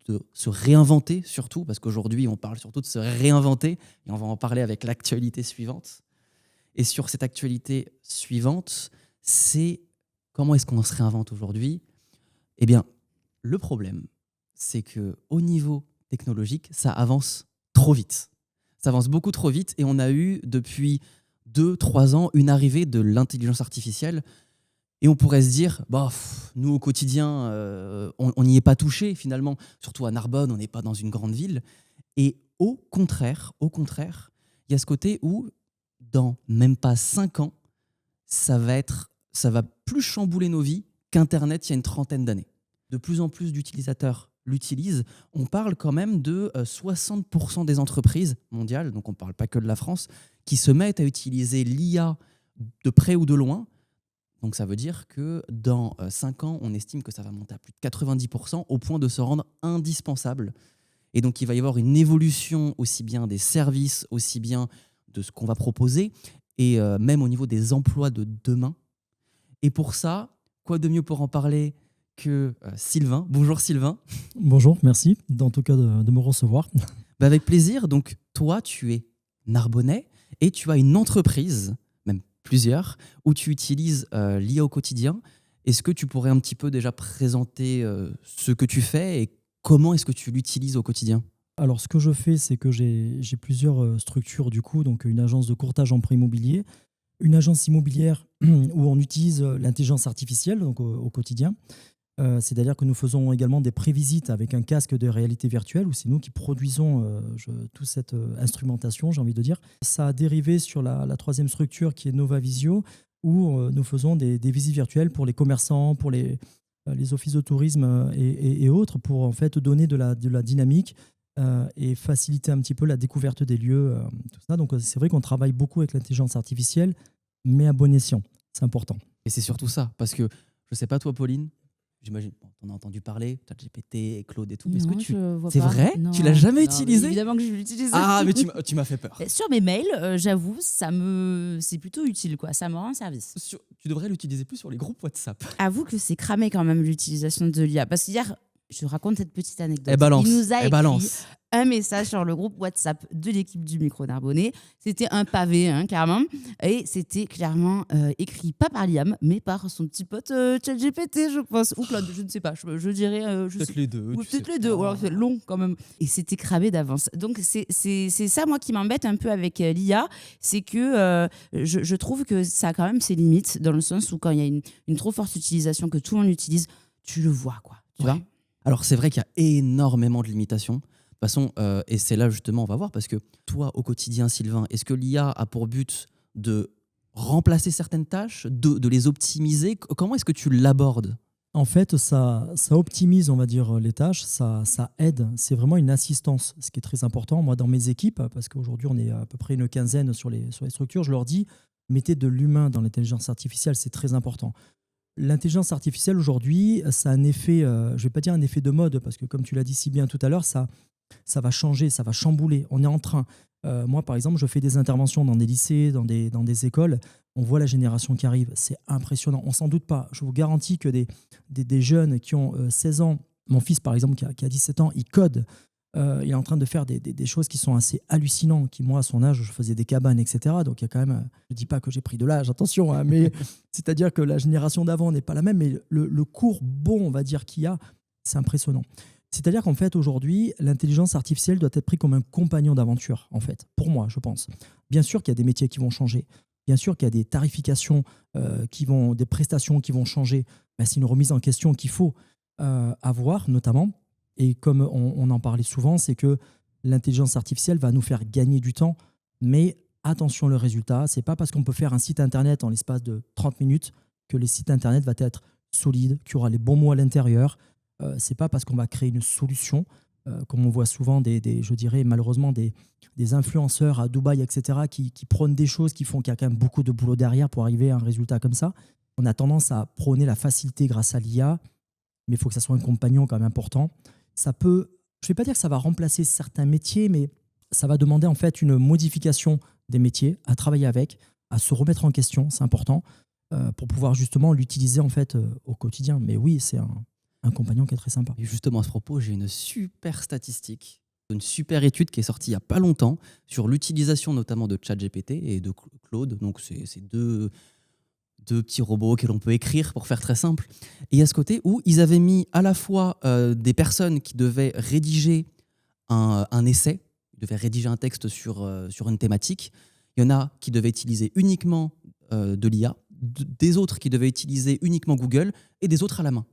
de se réinventer surtout, parce qu'aujourd'hui, on parle surtout de se réinventer. Et on va en parler avec l'actualité suivante. Et sur cette actualité suivante, c'est comment est-ce qu'on se réinvente aujourd'hui? Eh bien, le problème, c'est qu'au niveau technologique, ça avance trop vite. Ça avance beaucoup trop vite et on a eu depuis 2-3 ans une arrivée de l'intelligence artificielle et on pourrait se dire, bah, nous au quotidien, on n'y est pas touché finalement, surtout à Narbonne, on n'est pas dans une grande ville. Et au contraire, il y a ce côté où dans même pas 5 ans, ça va plus chambouler nos vies qu'Internet il y a une trentaine d'années. De plus en plus d'utilisateurs l'utilisent. On parle quand même de 60% des entreprises mondiales, donc on ne parle pas que de la France, qui se mettent à utiliser l'IA de près ou de loin. Donc ça veut dire que dans 5 ans, on estime que ça va monter à plus de 90% au point de se rendre indispensable. Et donc il va y avoir une évolution aussi bien des services, aussi bien de ce qu'on va proposer, et même au niveau des emplois de demain. Et pour ça, quoi de mieux pour en parler que Sylvain. Bonjour Sylvain. Bonjour, merci en tout cas de me recevoir. Bah avec plaisir. Donc toi, tu es narbonnais et tu as une entreprise, même plusieurs, où tu utilises l'IA au quotidien. Est-ce que tu pourrais un petit peu déjà présenter ce que tu fais et comment est-ce que tu l'utilises au quotidien? Alors ce que je fais, c'est que j'ai plusieurs structures du coup, donc une agence de courtage en prêt immobilier, une agence immobilière où on utilise l'intelligence artificielle donc au quotidien. C'est-à-dire que nous faisons également des prévisites avec un casque de réalité virtuelle où c'est nous qui produisons toute cette instrumentation, j'ai envie de dire. Ça a dérivé sur la troisième structure qui est Nova Visio où nous faisons des visites virtuelles pour les commerçants, pour les offices de tourisme et autres pour en fait donner de la dynamique et faciliter un petit peu la découverte des lieux. Tout ça. Donc c'est vrai qu'on travaille beaucoup avec l'intelligence artificielle, mais à bon escient. C'est important. Et c'est surtout ça, parce que je ne sais pas toi, Pauline, j'imagine, on a entendu parler, ChatGPT, Claude et tout. Est-ce que c'est vrai? Non. Tu l'as jamais Non, utilisé? Évidemment que je l'utilise. Ah, mais tu m'as fait peur. Sur mes mails, j'avoue, c'est plutôt utile, quoi. Ça me rend service. Tu devrais l'utiliser plus sur les groupes WhatsApp. Avoue que c'est cramé quand même l'utilisation de l'IA. Parce qu'hier, Je raconte cette petite anecdote. Et balance. Il nous a Et écrit balance. un message sur le groupe WhatsApp de l'équipe du micro Narbonnais. C'était un pavé, clairement. Et c'était clairement écrit pas par Liam, mais par son petit pote ChatGPT, je pense. Ou Claude, je ne sais pas. Je dirais. Peut-être les deux. Ou tu sais peut-être les deux. pas. Ouais, c'est long quand même. Et c'était cramé d'avance. Donc c'est ça, moi, qui m'embête un peu avec l'IA. C'est que je trouve que ça a quand même ses limites, dans le sens où quand il y a une trop forte utilisation, que tout le monde utilise, tu le vois, quoi. Tu vois. Alors, c'est vrai qu'il y a énormément de limitations. De toute façon, et c'est là justement, on va voir, parce que toi, au quotidien, Sylvain, est-ce que l'IA a pour but de remplacer certaines tâches, de les optimiser? Comment est-ce que tu l'abordes? En fait, ça optimise, on va dire, les tâches, ça aide. C'est vraiment une assistance, ce qui est très important. Moi, dans mes équipes, parce qu'aujourd'hui, on est à peu près une quinzaine sur les structures, je leur dis, mettez de l'humain dans l'intelligence artificielle, c'est très important. L'intelligence artificielle, aujourd'hui, ça a un effet, je ne vais pas dire un effet de mode, parce que comme tu l'as dit si bien tout à l'heure, ça va changer, ça va chambouler. On est en train. Moi, par exemple, je fais des interventions dans des lycées, dans des écoles. On voit la génération qui arrive. C'est impressionnant. On s'en doute pas. Je vous garantis que des jeunes qui ont 16 ans, mon fils, par exemple, qui a 17 ans, il code. Il est en train de faire des choses qui sont assez hallucinantes. Qui, moi, à son âge, je faisais des cabanes, etc. Donc, il y a quand même... Je ne dis pas que j'ai pris de l'âge, attention. Mais c'est-à-dire que la génération d'avant n'est pas la même. Mais le cours bon, on va dire, qu'il y a, c'est impressionnant. C'est-à-dire qu'en fait, aujourd'hui, l'intelligence artificielle doit être prise comme un compagnon d'aventure, en fait, pour moi, je pense. Bien sûr qu'il y a des métiers qui vont changer. Bien sûr qu'il y a des tarifications, des prestations qui vont changer. Ben, c'est une remise en question qu'il faut avoir, notamment. Et comme on en parlait souvent, c'est que l'intelligence artificielle va nous faire gagner du temps. Mais attention, le résultat, ce n'est pas parce qu'on peut faire un site Internet en l'espace de 30 minutes que le site Internet va être solide, qu'il y aura les bons mots à l'intérieur. Ce n'est pas parce qu'on va créer une solution, comme on voit souvent je dirais malheureusement des influenceurs à Dubaï, etc., qui prônent des choses qui font qu'il y a quand même beaucoup de boulot derrière pour arriver à un résultat comme ça. On a tendance à prôner la facilité grâce à l'IA, mais il faut que ça soit un compagnon quand même important. Ça peut, je ne vais pas dire que ça va remplacer certains métiers, mais ça va demander en fait une modification des métiers, à travailler avec, à se remettre en question, c'est important, pour pouvoir justement l'utiliser en fait au quotidien. Mais oui, c'est un compagnon qui est très sympa. Et justement, à ce propos, j'ai une super statistique, une super étude qui est sortie il n'y a pas longtemps sur l'utilisation notamment de ChatGPT et de Claude. Donc, c'est deux petits robots que l'on peut écrire pour faire très simple. Et il y a ce côté où ils avaient mis à la fois des personnes qui devaient rédiger un essai, ils devaient rédiger un texte sur une thématique. Il y en a qui devaient utiliser uniquement de l'IA, des autres qui devaient utiliser uniquement Google et des autres à la main.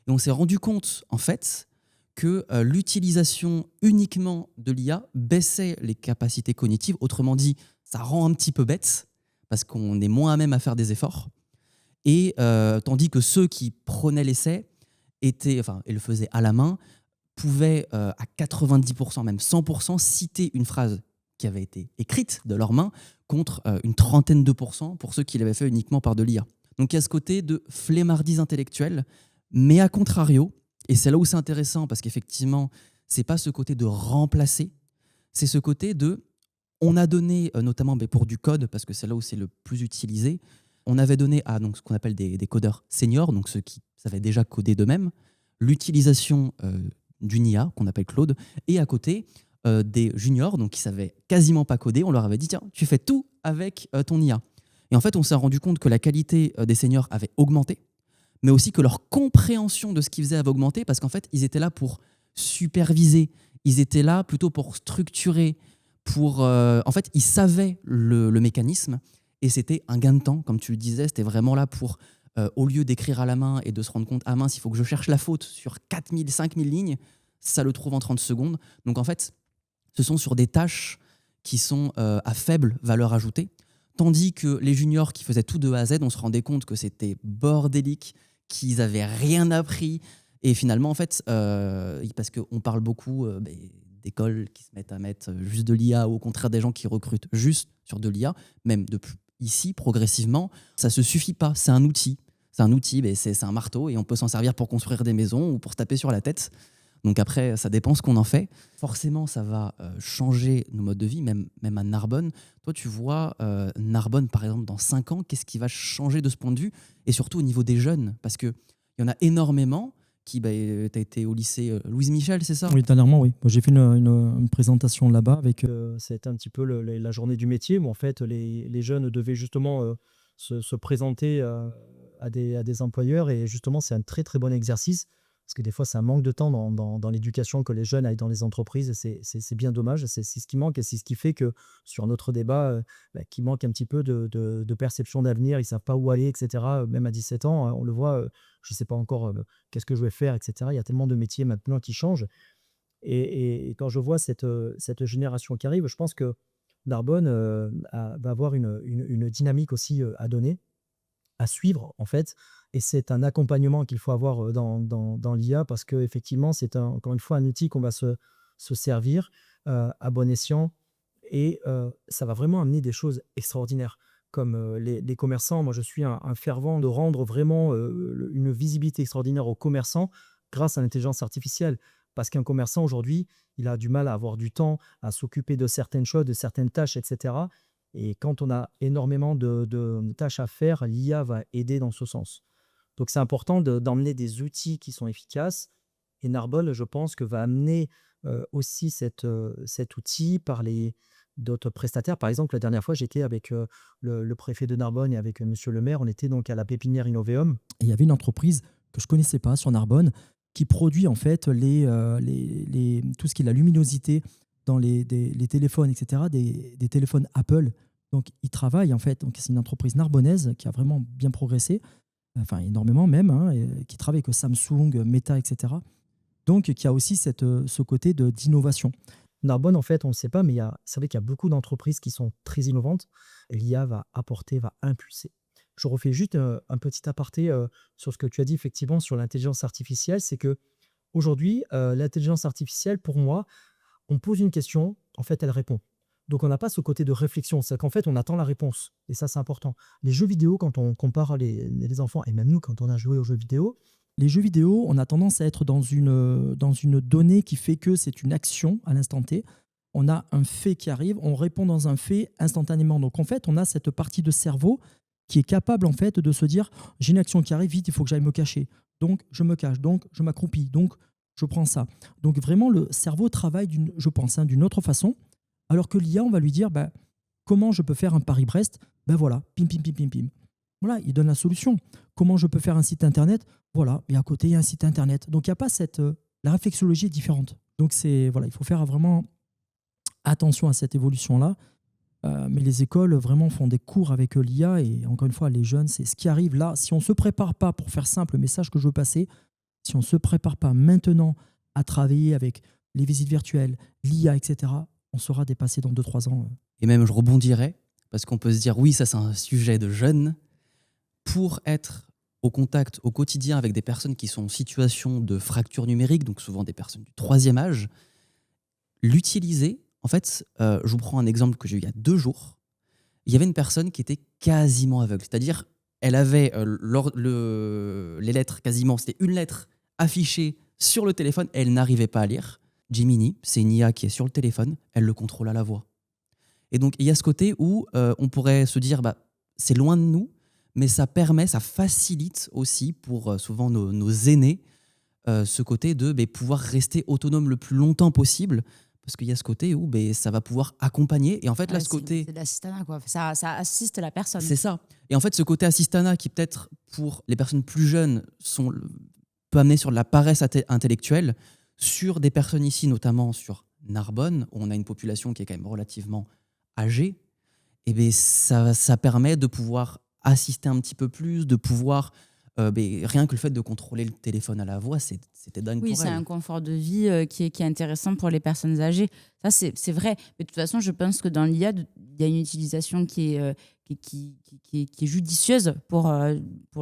Et on s'est rendu compte, en fait, que l'utilisation uniquement de l'IA baissait les capacités cognitives. Autrement dit, ça rend un petit peu bête parce qu'on est moins à même à faire des efforts. Et tandis que ceux qui prenaient l'essai et le faisaient à la main pouvaient à 90%, même 100%, citer une phrase qui avait été écrite de leurs mains contre une trentaine de pourcents pour ceux qui l'avaient fait uniquement par de l'IA. Donc il y a ce côté de flemmardise intellectuelle, mais à contrario, et c'est là où c'est intéressant parce qu'effectivement, c'est pas ce côté de remplacer, c'est ce côté de... On a donné, notamment pour du code, parce que c'est là où c'est le plus utilisé, on avait donné à ce qu'on appelle des codeurs seniors, donc ceux qui savaient déjà coder d'eux-mêmes, l'utilisation d'une IA qu'on appelle Claude, et à côté des juniors, donc qui savaient quasiment pas coder, on leur avait dit tiens, tu fais tout avec ton IA. Et en fait, on s'est rendu compte que la qualité des seniors avait augmenté, mais aussi que leur compréhension de ce qu'ils faisaient avait augmenté, parce qu'en fait, ils étaient là pour superviser, ils étaient là plutôt pour structurer, en fait, ils savaient le mécanisme, et c'était un gain de temps, comme tu le disais, c'était vraiment là pour, au lieu d'écrire à la main et de se rendre compte, ah mince, il faut que je cherche la faute sur 4000, 5000 lignes, ça le trouve en 30 secondes. Donc en fait, ce sont sur des tâches qui sont à faible valeur ajoutée, tandis que les juniors qui faisaient tout de A à Z, on se rendait compte que c'était bordélique, qu'ils n'avaient rien appris, et finalement, en fait, parce qu'on parle beaucoup d'écoles qui se mettent à mettre juste de l'IA, ou au contraire des gens qui recrutent juste sur de l'IA, même depuis ici, progressivement, ça ne se suffit pas, c'est un outil. C'est un outil, c'est un marteau, et on peut s'en servir pour construire des maisons ou pour se taper sur la tête. Donc après, ça dépend ce qu'on en fait. Forcément, ça va changer nos modes de vie, même à Narbonne. Toi, tu vois Narbonne, par exemple, dans 5 ans, qu'est-ce qui va changer de ce point de vue? Et surtout au niveau des jeunes, parce qu'il y en a énormément tu as été au lycée Louise Michel, c'est ça? Oui, dernièrement, oui. Moi, j'ai fait une présentation là-bas avec. C'était un petit peu la journée du métier où en fait les jeunes devaient justement se présenter à des employeurs et justement c'est un très très bon exercice parce que des fois c'est un manque de temps dans l'éducation que les jeunes aillent dans les entreprises et c'est bien dommage. C'est ce qui manque et c'est ce qui fait que sur notre débat, qu'il manque un petit peu de perception d'avenir. Ils ne savent pas où aller, etc. Même à 17 ans, on le voit, je ne sais pas encore qu'est-ce que je vais faire, etc. Il y a tellement de métiers maintenant qui changent. Et quand je vois cette génération qui arrive, je pense que Narbonne va avoir une dynamique aussi à donner, à suivre en fait. Et c'est un accompagnement qu'il faut avoir dans l'IA parce qu'effectivement, c'est encore une fois un outil qu'on va se servir à bon escient et ça va vraiment amener des choses extraordinaires. Comme les commerçants, moi je suis un fervent de rendre vraiment une visibilité extraordinaire aux commerçants grâce à l'intelligence artificielle. Parce qu'un commerçant aujourd'hui, il a du mal à avoir du temps, à s'occuper de certaines choses, de certaines tâches, etc. Et quand on a énormément de tâches à faire, l'IA va aider dans ce sens. Donc c'est important d'emmener des outils qui sont efficaces. Et Narbonne, je pense que va amener aussi cet outil par d'autres prestataires. Par exemple, la dernière fois, j'étais avec le préfet de Narbonne et avec monsieur le maire. On était donc à la pépinière Innoveum. Et il y avait une entreprise que je ne connaissais pas sur Narbonne qui produit en fait tout ce qui est la luminosité dans les téléphones, etc., des téléphones Apple. Donc, ils travaillent en fait. Donc, c'est une entreprise narbonnaise qui a vraiment bien progressé, enfin énormément même, hein, et qui travaille avec Samsung, Meta, etc. Donc, qui a aussi ce côté d'innovation. Narbonne, en fait, on ne le sait pas, mais c'est vrai qu'il y a beaucoup d'entreprises qui sont très innovantes. L'IA va apporter, va impulser. Je refais juste un petit aparté sur ce que tu as dit effectivement sur l'intelligence artificielle. C'est que aujourd'hui, l'intelligence artificielle, pour moi, on pose une question, en fait, elle répond. Donc, on n'a pas ce côté de réflexion. C'est qu'en fait, on attend la réponse. Et ça, c'est important. Les jeux vidéo, quand on compare les enfants, et même nous, quand on a joué aux jeux vidéo, les jeux vidéo, on a tendance à être dans une donnée qui fait que c'est une action à l'instant T. On a un fait qui arrive, on répond dans un fait instantanément. Donc, en fait, on a cette partie de cerveau qui est capable en fait de se dire j'ai une action qui arrive vite, il faut que j'aille me cacher. Donc je me cache, donc je m'accroupis, donc je prends ça. Donc vraiment le cerveau travaille je pense d'une autre façon, alors que l'IA on va lui dire comment je peux faire un Paris-Brest, voilà, pim pim pim pim pim. Voilà, il donne la solution. Comment je peux faire un site internet, voilà, et à côté il y a un site internet. Donc il n'y a pas la réflexologie est différente. Donc il faut faire vraiment attention à cette évolution là. Mais les écoles vraiment font des cours avec l'IA et encore une fois, les jeunes, c'est ce qui arrive là. Si on ne se prépare pas, pour faire simple, le message que je veux passer, si on ne se prépare pas maintenant à travailler avec les visites virtuelles, l'IA, etc., on sera dépassé dans 2-3 ans. Et même, je rebondirais, parce qu'on peut se dire, oui, ça c'est un sujet de jeunes. Pour être au contact au quotidien avec des personnes qui sont en situation de fracture numérique, donc souvent des personnes du 3e âge, l'utiliser. En fait, je vous prends un exemple que j'ai eu il y a 2 jours. Il y avait une personne qui était quasiment aveugle. C'est-à-dire, elle avait les lettres quasiment, c'était une lettre affichée sur le téléphone, et elle n'arrivait pas à lire. Gemini, c'est une IA qui est sur le téléphone, elle le contrôle à la voix. Et donc, il y a ce côté où on pourrait se dire, c'est loin de nous, mais ça facilite aussi pour souvent nos aînés ce côté de pouvoir rester autonome le plus longtemps possible. Parce qu'il y a ce côté où ça va pouvoir accompagner. Et en fait, là, ce côté... C'est de l'assistanat, quoi. Ça assiste la personne. C'est ça. Et en fait, ce côté assistanat qui, peut-être, pour les personnes plus jeunes, peut amener sur de la paresse intellectuelle, sur des personnes ici, notamment sur Narbonne, où on a une population qui est quand même relativement âgée, et ça permet de pouvoir assister un petit peu plus, de pouvoir... rien que le fait de contrôler le téléphone à la voix, c'était dingue pour elle. Oui, c'est un confort de vie qui est intéressant pour les personnes âgées. Ça, c'est vrai. Mais de toute façon, je pense que dans l'IA, il y a une utilisation qui est judicieuse pour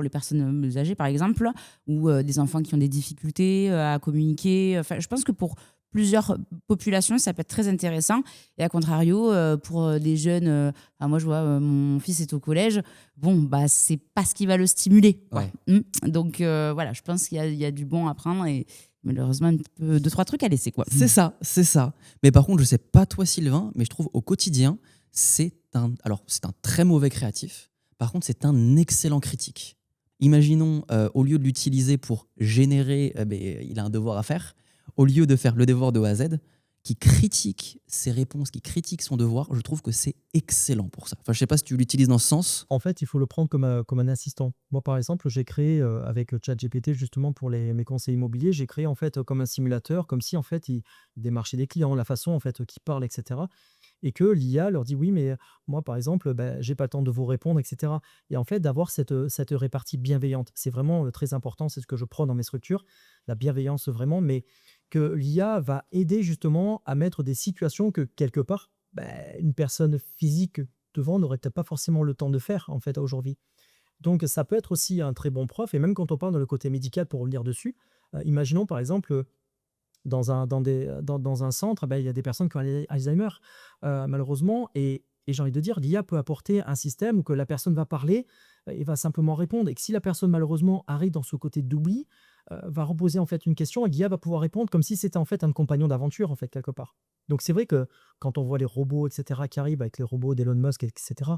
les personnes âgées, par exemple, ou des enfants qui ont des difficultés à communiquer. Enfin, je pense que pour plusieurs populations, ça peut être très intéressant. Et à contrario, pour des jeunes, moi je vois, mon fils est au collège, c'est pas ce qui va le stimuler. Ouais. Donc voilà, je pense qu'il y a du bon à prendre et malheureusement, un petit peu 2-3 trucs à laisser, quoi. C'est ça. Mais par contre, je sais pas toi, Sylvain, mais je trouve au quotidien, c'est un très mauvais créatif. Par contre, c'est un excellent critique. Imaginons, au lieu de l'utiliser pour générer, il a un devoir à faire, au lieu de faire le devoir de A à Z, qui critique ses réponses, qui critique son devoir, je trouve que c'est excellent pour ça. Enfin, je sais pas si tu l'utilises dans ce sens. En fait, il faut le prendre comme un assistant. Moi, par exemple, j'ai créé avec ChatGPT justement pour mes conseils immobiliers, j'ai créé en fait comme un simulateur, comme si en fait il démarchait des clients, la façon en fait qu'ils parlent, etc. Et que l'IA leur dit oui, mais moi, par exemple, j'ai pas le temps de vous répondre, etc. Et en fait, d'avoir cette répartie bienveillante, c'est vraiment très important. C'est ce que je prends dans mes structures, la bienveillance vraiment, mais que l'IA va aider justement à mettre des situations que quelque part, une personne physique devant n'aurait peut-être pas forcément le temps de faire en fait aujourd'hui. Donc ça peut être aussi un très bon prof, et même quand on parle dans le côté médical, pour revenir dessus, imaginons par exemple dans un centre, il y a des personnes qui ont Alzheimer, malheureusement, et j'ai envie de dire, l'IA peut apporter un système où que la personne va parler et va simplement répondre, et que si la personne malheureusement arrive dans ce côté d'oubli, va reposer en fait une question, et l'IA va pouvoir répondre comme si c'était en fait un compagnon d'aventure en fait quelque part. Donc c'est vrai que quand on voit les robots, etc., qui arrivent avec les robots d'Elon Musk, etc.,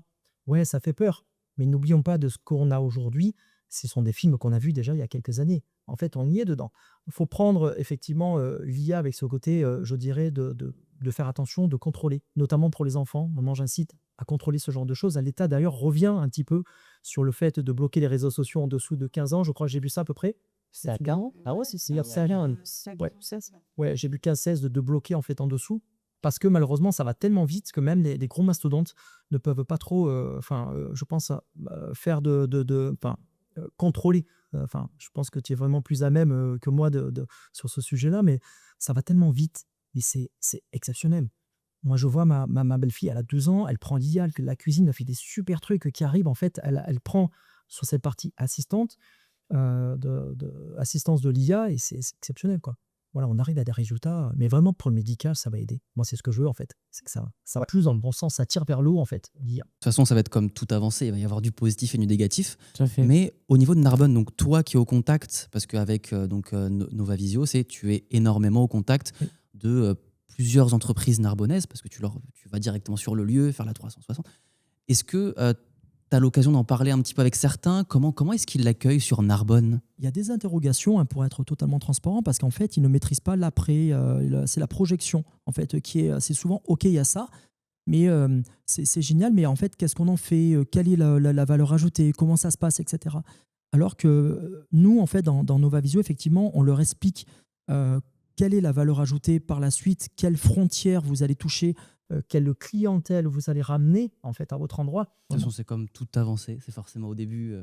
ouais, ça fait peur. Mais n'oublions pas de ce qu'on a aujourd'hui. Ce sont des films qu'on a vus déjà il y a quelques années. En fait, on y est dedans. Il faut prendre effectivement l'IA avec ce côté, je dirais, de faire attention, de contrôler, notamment pour les enfants. Moi, j'incite à contrôler ce genre de choses. L'État, d'ailleurs, revient un petit peu sur le fait de bloquer les réseaux sociaux en dessous de 15 ans. Je crois que j'ai vu ça à peu près. C'est à 40. Ah ouais, c'est rien. Ouais, ouais, j'ai vu 15-16 de bloquer en fait en dessous. Parce que malheureusement, ça va tellement vite que même les gros mastodontes ne peuvent pas trop, je pense, faire contrôler. Je pense que tu es vraiment plus à même que moi sur ce sujet-là, mais ça va tellement vite, et c'est exceptionnel. Moi, je vois ma belle-fille, elle a 2 ans, elle prend l'IA, la cuisine, elle fait des super trucs qui arrivent. En fait, elle prend sur cette partie assistante, assistance de l'IA, et c'est exceptionnel, quoi. Voilà, on arrive à des résultats, mais vraiment pour le médical, ça va aider. Moi, c'est ce que je veux en fait. C'est que ça va plus dans le bon sens, ça tire vers le haut en fait, l'IA. De toute façon, ça va être comme toute avancée, il va y avoir du positif et du négatif. Tout à fait. Mais au niveau de Narbonne, donc toi qui es au contact, parce qu'avec Nova Visio, tu es énormément au contact Oui. de plusieurs entreprises narbonnaises, parce que tu vas directement sur le lieu, faire la 360. Est-ce que tu as l'occasion d'en parler un petit peu avec certains? Comment est-ce qu'ils l'accueillent sur Narbonne? Il y a des interrogations, pour être totalement transparent, parce qu'en fait, ils ne maîtrisent pas l'après. C'est la projection, en fait, c'est souvent OK, il y a ça, mais c'est génial, mais en fait, qu'est-ce qu'on en fait? Quelle est la valeur ajoutée? Comment ça se passe, etc. Alors que nous, en fait, dans Nova Visio, effectivement, on leur explique quelle est la valeur ajoutée par la suite, quelles frontières vous allez toucher, quelle clientèle vous allez ramener en fait à votre endroit. De toute façon, c'est comme toute avancée, c'est forcément au début,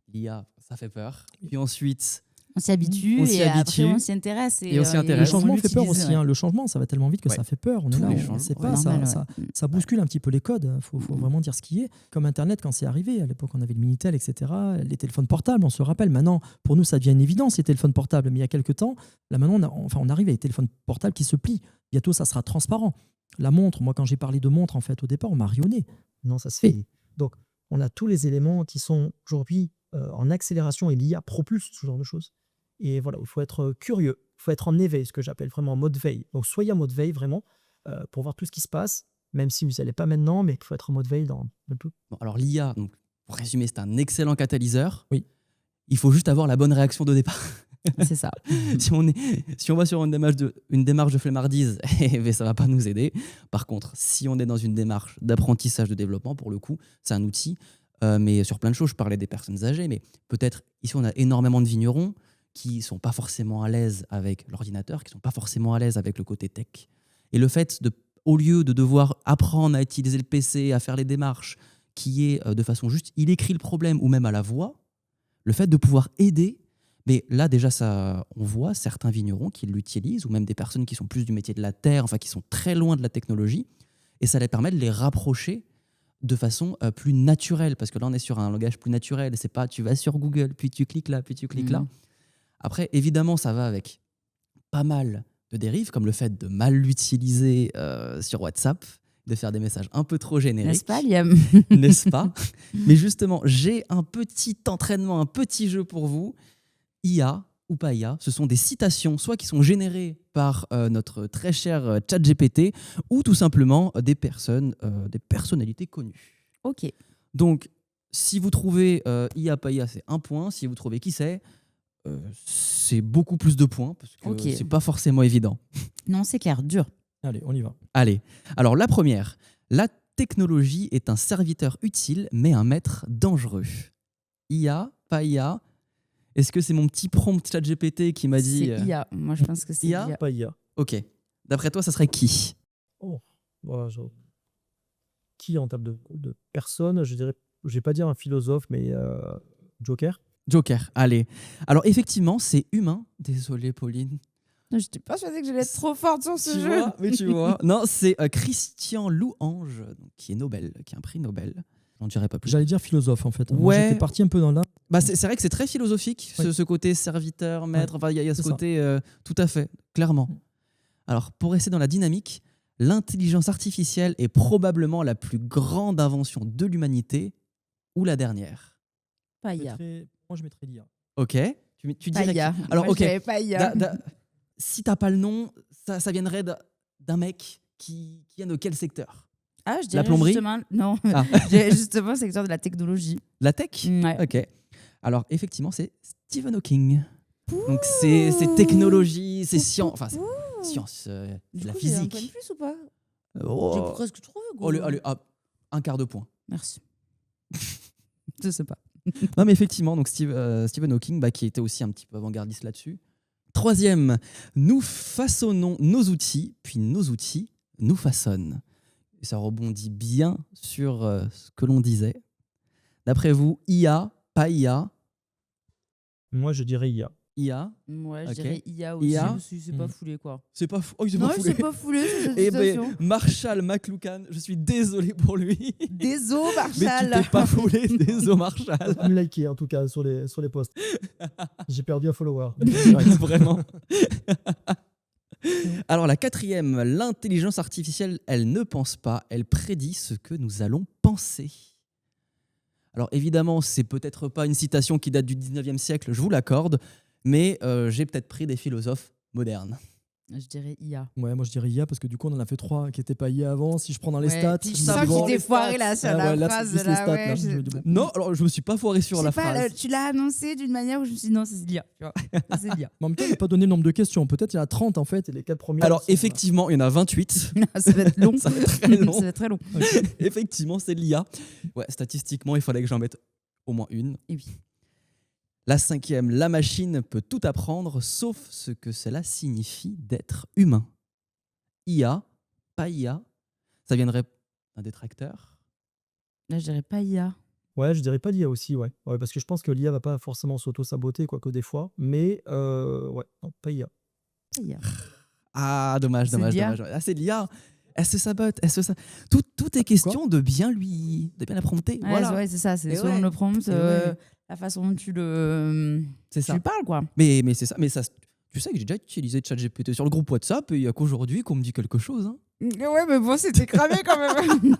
l'IA, ça fait peur. Puis ensuite, On s'y habitue On s'y et habitue. après on s'y intéresse. Et on s'y Le intéresse. changement on fait peur l'utilise, aussi. Le changement, ça va tellement vite que Ouais. ça fait peur. On Tous est là, les on changements, ne sait ouais, pas. normal, ça ouais. bouscule un petit peu les codes. Il faut vraiment dire ce qui est. Comme Internet, quand c'est arrivé, à l'époque, on avait le Minitel, etc. Les téléphones portables, on se rappelle. Maintenant, pour nous, ça devient une évidence, les téléphones portables. Mais il y a quelques temps, là maintenant, on arrive à des téléphones portables qui se plient. Bientôt, ça sera transparent. La montre, moi, quand j'ai parlé de montre, en fait, au départ, on m'a rionné. Non, ça se fait. Donc, on a tous les éléments qui sont aujourd'hui en accélération, et l'IA propulse ce genre de choses. Et voilà, il faut être curieux, il faut être en éveil, ce que j'appelle vraiment en mode veille. Donc soyez en mode veille vraiment pour voir tout ce qui se passe, même si vous n'allez pas maintenant, mais il faut être en mode veille dans tout. bon, alors l'IA, donc, pour résumer, c'est un excellent catalyseur. Oui. Il faut juste avoir la bonne réaction de départ. C'est ça. si on va sur une démarche de flemmardise, ça ne va pas nous aider. Par contre, si on est dans une démarche d'apprentissage, de développement, pour le coup, c'est un outil. Mais sur plein de choses, je parlais des personnes âgées, mais peut-être ici, on a énormément de vignerons qui ne sont pas forcément à l'aise avec l'ordinateur, qui ne sont pas forcément à l'aise avec le côté tech. Et le fait, au lieu de devoir apprendre à utiliser le PC, à faire les démarches, qui est de façon juste, il écrit le problème ou même à la voix, le fait de pouvoir aider, mais là déjà, on voit certains vignerons qui l'utilisent, ou même des personnes qui sont plus du métier de la terre, enfin qui sont très loin de la technologie, et ça les permet de les rapprocher de façon plus naturelle, parce que là on est sur un langage plus naturel, c'est pas tu vas sur Google, puis tu cliques là, puis tu cliques là. Après, évidemment, ça va avec pas mal de dérives, comme le fait de mal l'utiliser sur WhatsApp, de faire des messages un peu trop génériques. N'est-ce pas, Liam? N'est-ce pas? Mais justement, j'ai un petit entraînement, un petit jeu pour vous. IA ou pas IA, ce sont des citations, soit qui sont générées par notre très cher ChatGPT, ou tout simplement des personnalités connues. Ok. Donc, Si vous trouvez IA, pas IA, c'est 1 point. Si vous trouvez qui c'est beaucoup plus de points parce que Ok. c'est pas forcément évident. Non, c'est clair, dur. Allez, on y va. Allez, alors la première. La technologie est un serviteur utile, mais un maître dangereux. IA, pas IA. Est-ce que c'est mon petit prompt ChatGPT qui m'a dit... C'est IA. Moi, je pense que c'est IA? IA. Pas IA. Ok. D'après toi, ça serait qui? Oh, voilà, qui en termes de personne, je vais pas dire un philosophe, mais Joker. Joker, allez. Alors effectivement, c'est humain. Désolé, Pauline. J'étais persuadée que j'allais être trop forte sur ce jeu. Mais tu vois. Non, c'est Christian Louange, donc, qui est Nobel, qui a un prix Nobel. J'en dirais pas plus. J'allais dire philosophe en fait. Moi, Ouais. j'étais parti un peu dans là. Bah, c'est vrai que c'est très philosophique, Oui. ce côté serviteur, maître. Enfin, il y a ce c'est ça. côté, tout à fait, clairement. Alors, pour rester dans la dynamique, l'intelligence artificielle est probablement la plus grande invention de l'humanité ou la dernière. Pas IA. Moi, je mettrais l'IA. Ok. Tu Pas dirais. IA. Alors, Moi, ok. je dirais pas IA. Si t'as pas le nom, ça viendrait d'un mec qui vient de quel secteur? Ah, je dirais plomberie? justement... Non, Ah. je dirais justement le secteur de la technologie. La tech? Ouais. Ok. Alors, effectivement, c'est Stephen Hawking. Donc, c'est technologie, c'est science. Enfin, c'est science, Du de la coup, j'ai un physique. point de plus ou pas? Oh. J'ai presque trouvé. Gros. Allez, hop, 1/4 de point. Merci. Je sais pas. Non, mais effectivement, donc Stephen Hawking, qui était aussi un petit peu avant-gardiste là-dessus. Troisième, nous façonnons nos outils, puis nos outils nous façonnent. Et ça rebondit bien sur ce que l'on disait. D'après vous, IA, pas IA? Moi, je dirais IA. IA? Ouais, je Ok. dirais IA aussi. IA? Aussi, c'est pas foulé, quoi. C'est pas fou. Oh, il s'est Non, pas il foulé. s'est pas foulé sur cette Eh ben, citation. Marshall McLuhan, je suis désolé pour lui. Désolé, Mais tu Marshall. t'es pas foulé, désolé Marshall. Me liker en tout cas sur les posts. J'ai perdu un follower. Vraiment. Alors la quatrième, l'intelligence artificielle, elle ne pense pas, elle prédit ce que nous allons penser. Alors évidemment, c'est peut-être pas une citation qui date du 19e siècle, je vous l'accorde, mais j'ai peut-être pris des philosophes modernes. Je dirais IA. Ouais, moi je dirais IA parce que du coup on en a fait 3 qui n'étaient pas IA avant. Si je prends dans les Ouais, stats, puis je me sens dis, que bon, tu t'es foiré là sur ah la ouais, là, phrase. c'est juste là, les stats, ouais, là. Je me dis, bon. Non, alors je me suis pas foiré sur Je la sais pas, phrase. tu l'as annoncé d'une manière où je me suis dit non, c'est l'IA. Tu vois. C'est l'IA. Mais en même temps, on n'a pas donné le nombre de questions. Peut-être il y en a 30 en fait et les 4 premières. Alors sont- effectivement, il y en a 28. Ça va être long. Ça va être très long. Ça va être très long. Effectivement, c'est l'IA. Ouais, statistiquement, il fallait que j'en mette au moins une. Et oui. La cinquième, la machine peut tout apprendre sauf ce que cela signifie d'être humain. IA, pas IA, ça viendrait d'un détracteur. Là, je dirais pas IA. Ouais, je dirais pas l'IA aussi, ouais. Ouais, parce que je pense que l'IA va pas forcément s'auto-saboter, quoique des fois. Mais ouais, non, pas IA. Pas IA. Ah, dommage, C'est dommage, l'IA. dommage. Ah, c'est l'IA. Elle se sabote, tout est question de bien la prompter. Ouais, Voilà. ouais, c'est ça. C'est Et selon ouais. le prompt, Et ouais. la façon dont tu le. C'est Tu ça. lui parles, quoi. Mais c'est ça. Mais ça, tu sais que j'ai déjà utilisé ChatGPT sur le groupe WhatsApp et il n'y a qu'aujourd'hui qu'on me dit quelque chose. Hein. Ouais, mais bon, c'était cramé quand même.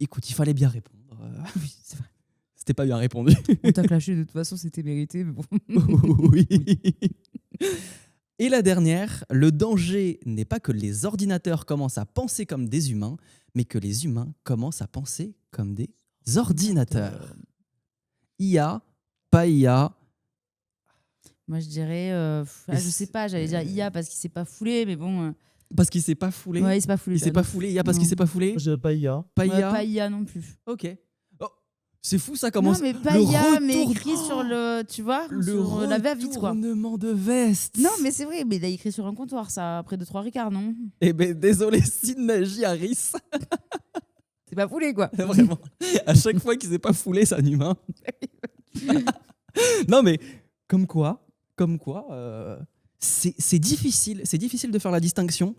Écoute, il fallait bien répondre. Oui, c'est vrai. C'était pas bien répondu. On t'a clashé de toute façon, c'était mérité. Mais bon. Oui. Et la dernière, le danger n'est pas que les ordinateurs commencent à penser comme des humains, mais que les humains commencent à penser comme des ordinateurs. IA, pas IA. Moi, je dirais. Je sais pas, j'allais dire IA parce qu'il s'est pas foulé, mais bon. Parce qu'il s'est pas foulé. Ouais, il s'est pas foulé. Il s'est pas foulé. IA parce Non. qu'il s'est pas foulé. Moi, je dirais pas IA. Pas Ouais, IA. pas IA non plus. Ok. Oh, c'est fou, ça commence. Non, mais pas le IA, mais retour- écrit sur le. Tu vois Le sur la va-vite, quoi. retournement de veste. Non, mais c'est vrai, mais il a écrit sur un comptoir, ça, après 2-3 ricards, non? Eh ben désolé, Sidney Harris. C'est pas foulé, quoi. Vraiment. À chaque fois qu'il s'est pas foulé, c'est un humain. Non, mais comme quoi, c'est difficile de faire la distinction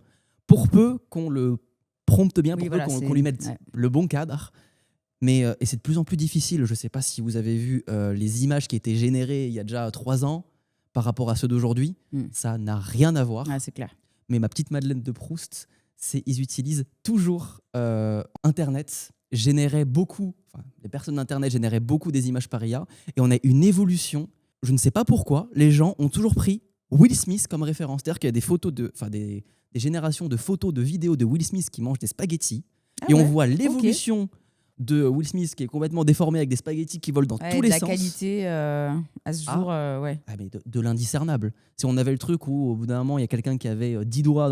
pour peu qu'on le prompte bien, Oui, pour voilà, peu c'est- qu'on lui mette ouais. le bon cadre. Mais et c'est de plus en plus difficile. Je ne sais pas si vous avez vu les images qui étaient générées il y a déjà 3 ans par rapport à ceux d'aujourd'hui. Ça n'a rien à voir. Ouais, c'est clair. Mais ma petite Madeleine de Proust, ils utilisent toujours Internet, générait beaucoup, les personnes d'Internet généraient beaucoup des images par IA, et on a une évolution. Je ne sais pas pourquoi, les gens ont toujours pris Will Smith comme référence. C'est-à-dire qu'il y a des photos des générations de photos, de vidéos de Will Smith qui mange des spaghettis, et on voit l'évolution de Will Smith qui est complètement déformé avec des spaghettis qui volent dans Ouais, tous de les la sens. qualité à ce jour, ouais. Ah, mais de l'indiscernable. Si on avait le truc où au bout d'un moment il y a quelqu'un qui avait 10 doigts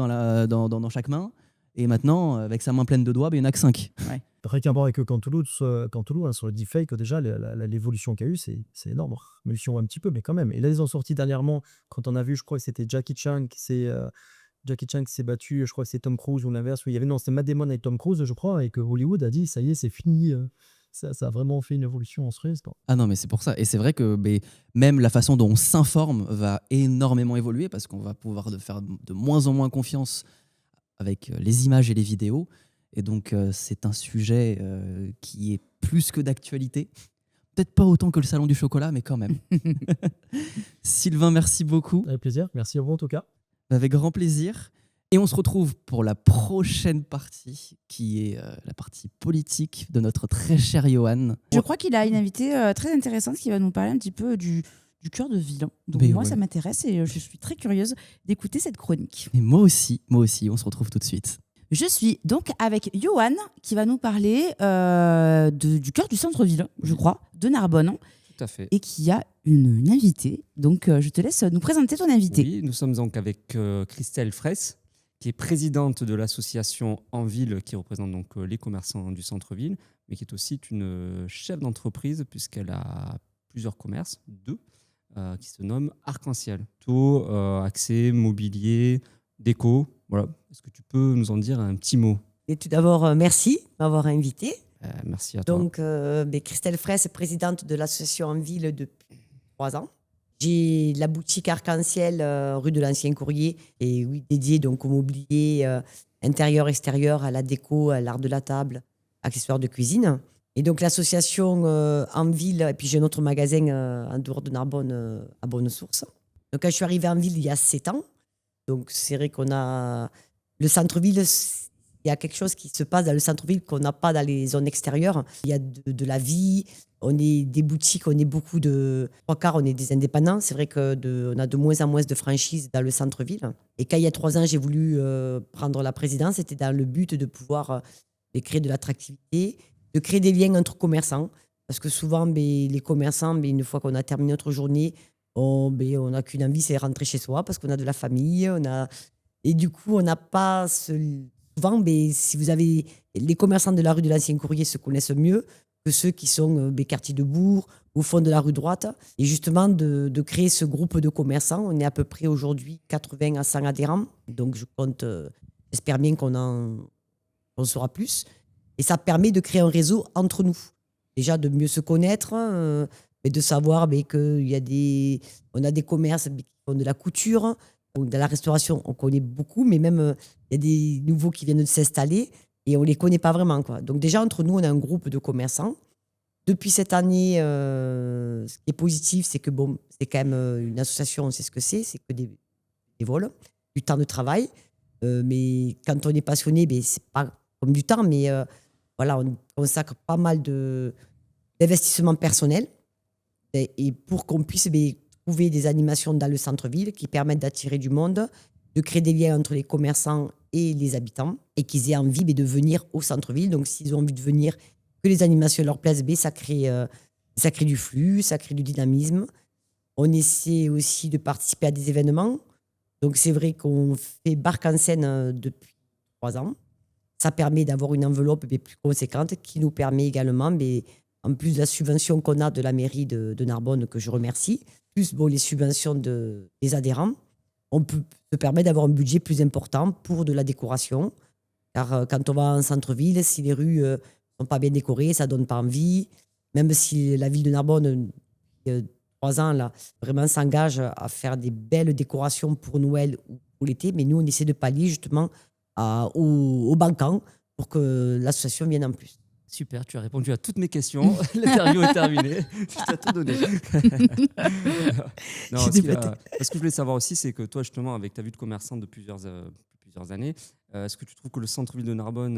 dans chaque main, et maintenant avec sa main pleine de doigts, il n'y en a que 5. Rien qu'à voir avec Cantolo, sur le deepfake, déjà, l'évolution qu'il y a eu, c'est énorme. L'évolution un petit peu, mais quand même. Et là, ils ont sorti dernièrement, quand on a vu, je crois que c'était Jackie Chan qui s'est battu, je crois que c'est Tom Cruise ou l'inverse, où il y avait, non, c'était Matt Damon avec Tom Cruise, je crois, et que Hollywood a dit, ça y est, c'est fini. Ça a vraiment fait une évolution en ce risque. Ah non, mais c'est pour ça. Et c'est vrai que même la façon dont on s'informe va énormément évoluer parce qu'on va pouvoir faire de moins en moins confiance avec les images et les vidéos. Et donc, c'est un sujet qui est plus que d'actualité. Peut-être pas autant que le Salon du Chocolat, mais quand même. Sylvain, merci beaucoup. Avec plaisir. Merci à vous en tout cas. Avec grand plaisir. Et on se retrouve pour la prochaine partie, qui est la partie politique de notre très cher Johan. Je crois qu'il a une invitée très intéressante qui va nous parler un petit peu du cœur de ville. Donc Mais moi, ouais. ça m'intéresse et je suis très curieuse d'écouter cette chronique. Et moi aussi, on se retrouve tout de suite. Je suis donc avec Johan qui va nous parler du cœur du centre-ville, je crois, de Narbonne, Tout à fait. et qui a une invitée. Donc je te laisse nous présenter ton invitée. Oui, nous sommes donc avec Christelle Fraisse, qui est présidente de l'association En Ville, qui représente donc les commerçants du centre-ville, mais qui est aussi une chef d'entreprise, puisqu'elle a plusieurs commerces, 2, qui se nomment Arc-en-Ciel. Tout accès, mobilier, déco. Voilà. Est-ce que tu peux nous en dire un petit mot? Et tout d'abord, merci de m'avoir invité. Merci à toi. Donc, Christelle Fraisse, présidente de l'association En Ville depuis 3 ans. J'ai la boutique Arc-en-Ciel rue de l'Ancien Courrier, et oui, dédiée donc au mobilier intérieur, extérieur, à la déco, à l'art de la table, accessoires de cuisine. Et donc l'association En Ville, et puis j'ai un autre magasin en dehors de Narbonne à Bonne-Source. Donc quand je suis arrivée en ville il y a 7 ans, donc c'est vrai qu'on a le centre-ville. Il y a quelque chose qui se passe dans le centre-ville qu'on n'a pas dans les zones extérieures. Il y a de la vie, on est des boutiques, on est beaucoup de... 3/4, on est des indépendants. C'est vrai qu'on a de moins en moins de franchises dans le centre-ville. Et quand il y a 3 ans, j'ai voulu prendre la présidence, c'était dans le but de pouvoir créer de l'attractivité, de créer des liens entre commerçants. Parce que souvent, les commerçants, une fois qu'on a terminé notre journée, on n'a qu'une envie, c'est rentrer chez soi parce qu'on a de la famille. Et du coup, on n'a pas souvent, si vous avez les commerçants de la rue de l'Ancien Courrier se connaissent mieux que ceux qui sont quartiers de bourg, au fond de la rue droite. Et justement, de créer ce groupe de commerçants, on est à peu près aujourd'hui 80 à 100 adhérents. Donc, je compte, j'espère bien qu'on sera plus. Et ça permet de créer un réseau entre nous. Déjà, de mieux se connaître, mais de savoir on a des commerces qui font de la couture. Donc, dans la restauration, on connaît beaucoup, mais même il y a des nouveaux qui viennent de s'installer et on ne les connaît pas vraiment, quoi. Donc déjà, entre nous, on a un groupe de commerçants. Depuis cette année, ce qui est positif, c'est que c'est quand même une association, on sait ce que c'est que des vols, du temps de travail. Mais quand on est passionné, c'est pas comme du temps, mais voilà, on consacre pas mal d'investissements personnels et pour qu'on puisse trouver des animations dans le centre-ville qui permettent d'attirer du monde, de créer des liens entre les commerçants et les habitants et qu'ils aient envie de venir au centre-ville. Donc, s'ils ont envie de venir, que les animations leur plaisent, ça crée du flux, ça crée du dynamisme. On essaie aussi de participer à des événements. Donc, c'est vrai qu'on fait Barque en scène depuis 3 ans. Ça permet d'avoir une enveloppe plus conséquente qui nous permet également, en plus de la subvention qu'on a de la mairie de Narbonne, que je remercie, plus les subventions des adhérents, on peut se permettre d'avoir un budget plus important pour de la décoration. Car quand on va en centre-ville, si les rues ne sont pas bien décorées, ça ne donne pas envie. Même si la ville de Narbonne, il y a 3 ans, là, vraiment s'engage à faire des belles décorations pour Noël ou pour l'été, mais nous, on essaie de pallier justement au banquant pour que l'association vienne en plus. Super, tu as répondu à toutes mes questions. L'interview est terminée. Tu t'as tout donné. Non, ce que je voulais savoir aussi, c'est que toi, justement, avec ta vue de commerçant de plusieurs années, est-ce que tu trouves que le centre-ville de Narbonne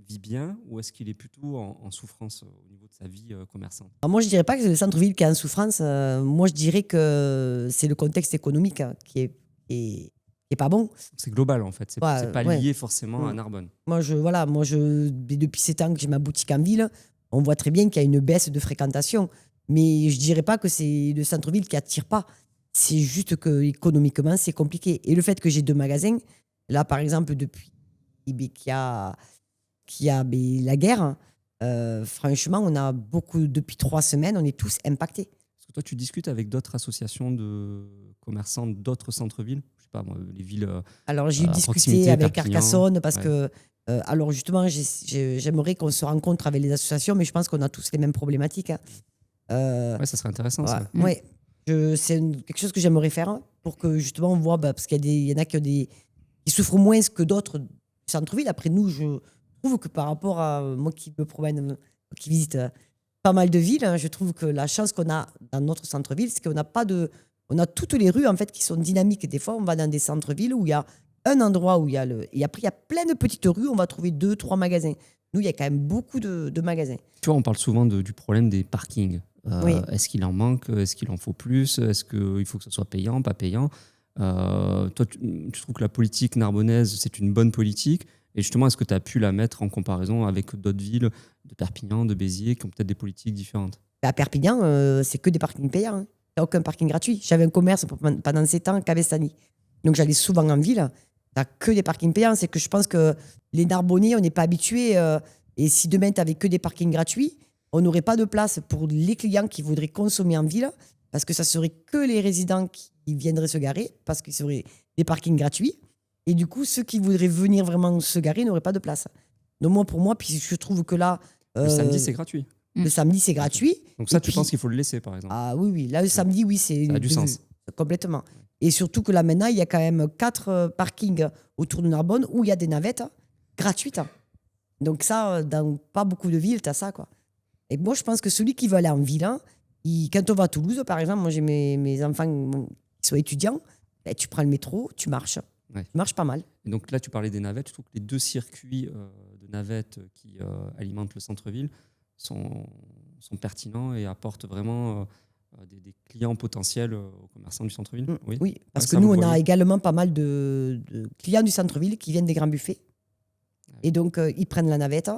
vit bien ou est-ce qu'il est plutôt en souffrance au niveau de sa vie commerçante? Alors moi, je ne dirais pas que c'est le centre-ville qui est en souffrance. Moi, je dirais que c'est le contexte économique qui est est pas bon. C'est global en fait, c'est Ouais, c'est pas ouais. lié forcément à Mm. Narbonne. Depuis 7 ans que j'ai ma boutique en ville, on voit très bien qu'il y a une baisse de fréquentation. Mais je dirais pas que c'est le centre-ville qui attire pas. C'est juste que économiquement, c'est compliqué. Et le fait que j'ai 2 magasins, là, par exemple, depuis qu'il y a la guerre, franchement, on a beaucoup, depuis 3 semaines, on est tous impactés. Parce que toi, tu discutes avec d'autres associations de commerçants d'autres centres-villes, je sais pas moi, les villes. Alors, j'ai À discuté proximité, avec Perpignan, Carcassonne parce ouais. que, alors justement, j'aimerais qu'on se rencontre avec les associations, mais je pense qu'on a tous les mêmes problématiques, hein. Ouais, ça serait intéressant ça. Ouais. C'est quelque chose que j'aimerais faire pour que justement on voit, parce qu'il y en a qui souffrent moins que d'autres du centre-ville. Après, nous, je trouve que par rapport à moi qui me promène, qui visite pas mal de villes, hein, je trouve que la chance qu'on a dans notre centre-ville, c'est qu'on n'a pas de. On a toutes les rues en fait qui sont dynamiques. Des fois, on va dans des centres-villes où il y a un endroit où il y a le. Et après, il y a plein de petites rues où on va trouver 2, 3 magasins. Nous, il y a quand même beaucoup de magasins. Tu vois, on parle souvent du problème des parkings. Oui. Est-ce qu'il en manque? Est-ce qu'il en faut plus? Est-ce qu'il faut que ce soit payant, pas payant? Toi, tu trouves que la politique narbonnaise, c'est une bonne politique? Et justement, est-ce que tu as pu la mettre en comparaison avec d'autres villes de Perpignan, de Béziers, qui ont peut-être des politiques différentes? À Perpignan, c'est que des parkings payants, hein. Il n'y a aucun parking gratuit. J'avais un commerce pendant 7 ans à Cabestany. Donc j'allais souvent en ville. Tu n'as que des parkings payants. C'est que je pense que les Narbonnais, on n'est pas habitués. Et si demain, tu n'avais que des parkings gratuits, on n'aurait pas de place pour les clients qui voudraient consommer en ville. Parce que ça serait que les résidents qui viendraient se garer. Parce qu'il y aurait des parkings gratuits. Et du coup, ceux qui voudraient venir vraiment se garer n'auraient pas de place. Donc moi, pour moi, puis je trouve que là... Le samedi, c'est gratuit. Le samedi, c'est gratuit. Donc ça, Et tu puis- penses qu'il faut le laisser, par exemple? Ah oui, oui. Là, le samedi, oui, c'est... Ça a du sens. Complètement. Et surtout que là, maintenant, il y a quand même 4 parkings autour de Narbonne où il y a des navettes gratuites. Donc ça, dans pas beaucoup de villes, tu as ça, quoi. Et moi, je pense que celui qui veut aller en ville, hein, quand on va à Toulouse, par exemple, moi, j'ai mes enfants qui sont étudiants, ben, tu prends le métro, tu marches. Ouais. Tu marches pas mal. Et donc là, tu parlais des navettes. Je trouve que les 2 circuits de navettes qui alimentent le centre-ville sont pertinents et apportent vraiment des clients potentiels aux commerçants du centre-ville. Oui, Oui, parce Ouais, que ça, nous, vous on le a voyez. également pas mal de clients du centre-ville qui viennent des grands buffets. Et donc, ils prennent la navette.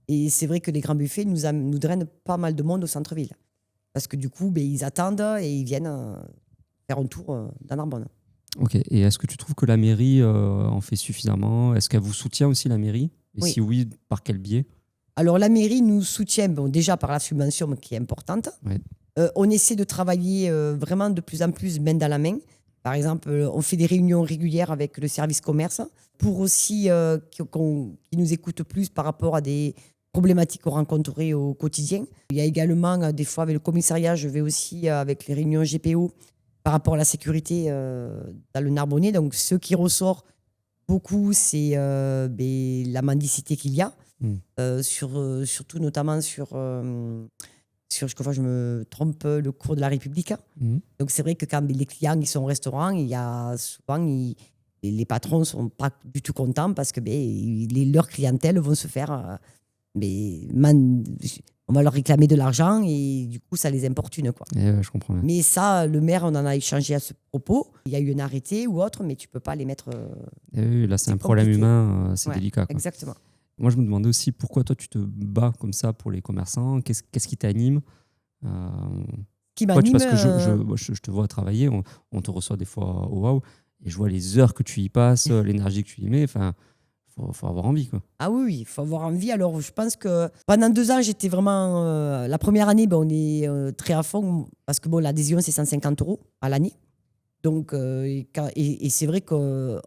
Et c'est vrai que les grands buffets nous drainent pas mal de monde au centre-ville. Parce que du coup, ben, ils attendent et ils viennent faire un tour dans Narbonne. Ok. Et est-ce que tu trouves que la mairie en fait suffisamment? Est-ce qu'elle vous soutient aussi, la mairie? Et Oui. si oui, par quel biais? Alors, la mairie nous soutient déjà par la subvention qui est importante. Ouais. On essaie de travailler vraiment de plus en plus main dans la main. Par exemple, on fait des réunions régulières avec le service commerce pour aussi qu'ils nous écoutent plus par rapport à des problématiques qu'on rencontrait au quotidien. Il y a également, des fois, avec le commissariat, je vais aussi avec les réunions GPO par rapport à la sécurité dans le Narbonnais. Donc, ce qui ressort beaucoup, c'est la mendicité qu'il y a, surtout notamment sur, je crois que je me trompe, le cours de la République. Donc, c'est vrai que quand les clients ils sont au restaurant, il y a souvent, les patrons ne sont pas du tout contents parce que leur clientèle vont se faire... on va leur réclamer de l'argent et du coup, ça les importune, quoi. Je comprends bien. Mais ça, le maire, on en a échangé à ce propos. Il y a eu un arrêté ou autre, mais tu peux pas les mettre... Oui, là, c'est c'est un problème compliqué. humain, c'est Ouais, délicat, quoi. Exactement. Moi, je me demandais aussi pourquoi toi, tu te bats comme ça pour les commerçants. Qu'est-ce qui t'anime? Qui Parce m'anime... que moi, je te vois travailler, on te reçoit des fois au WOW, et je vois les heures que tu y passes, l'énergie que tu y mets. Enfin, faut avoir envie, quoi. Ah oui, il faut avoir envie. Alors, je pense que pendant 2 ans, j'étais vraiment... la première année, on est très à fond parce que l'adhésion, c'est 150 € à l'année. Donc, et c'est vrai qu'on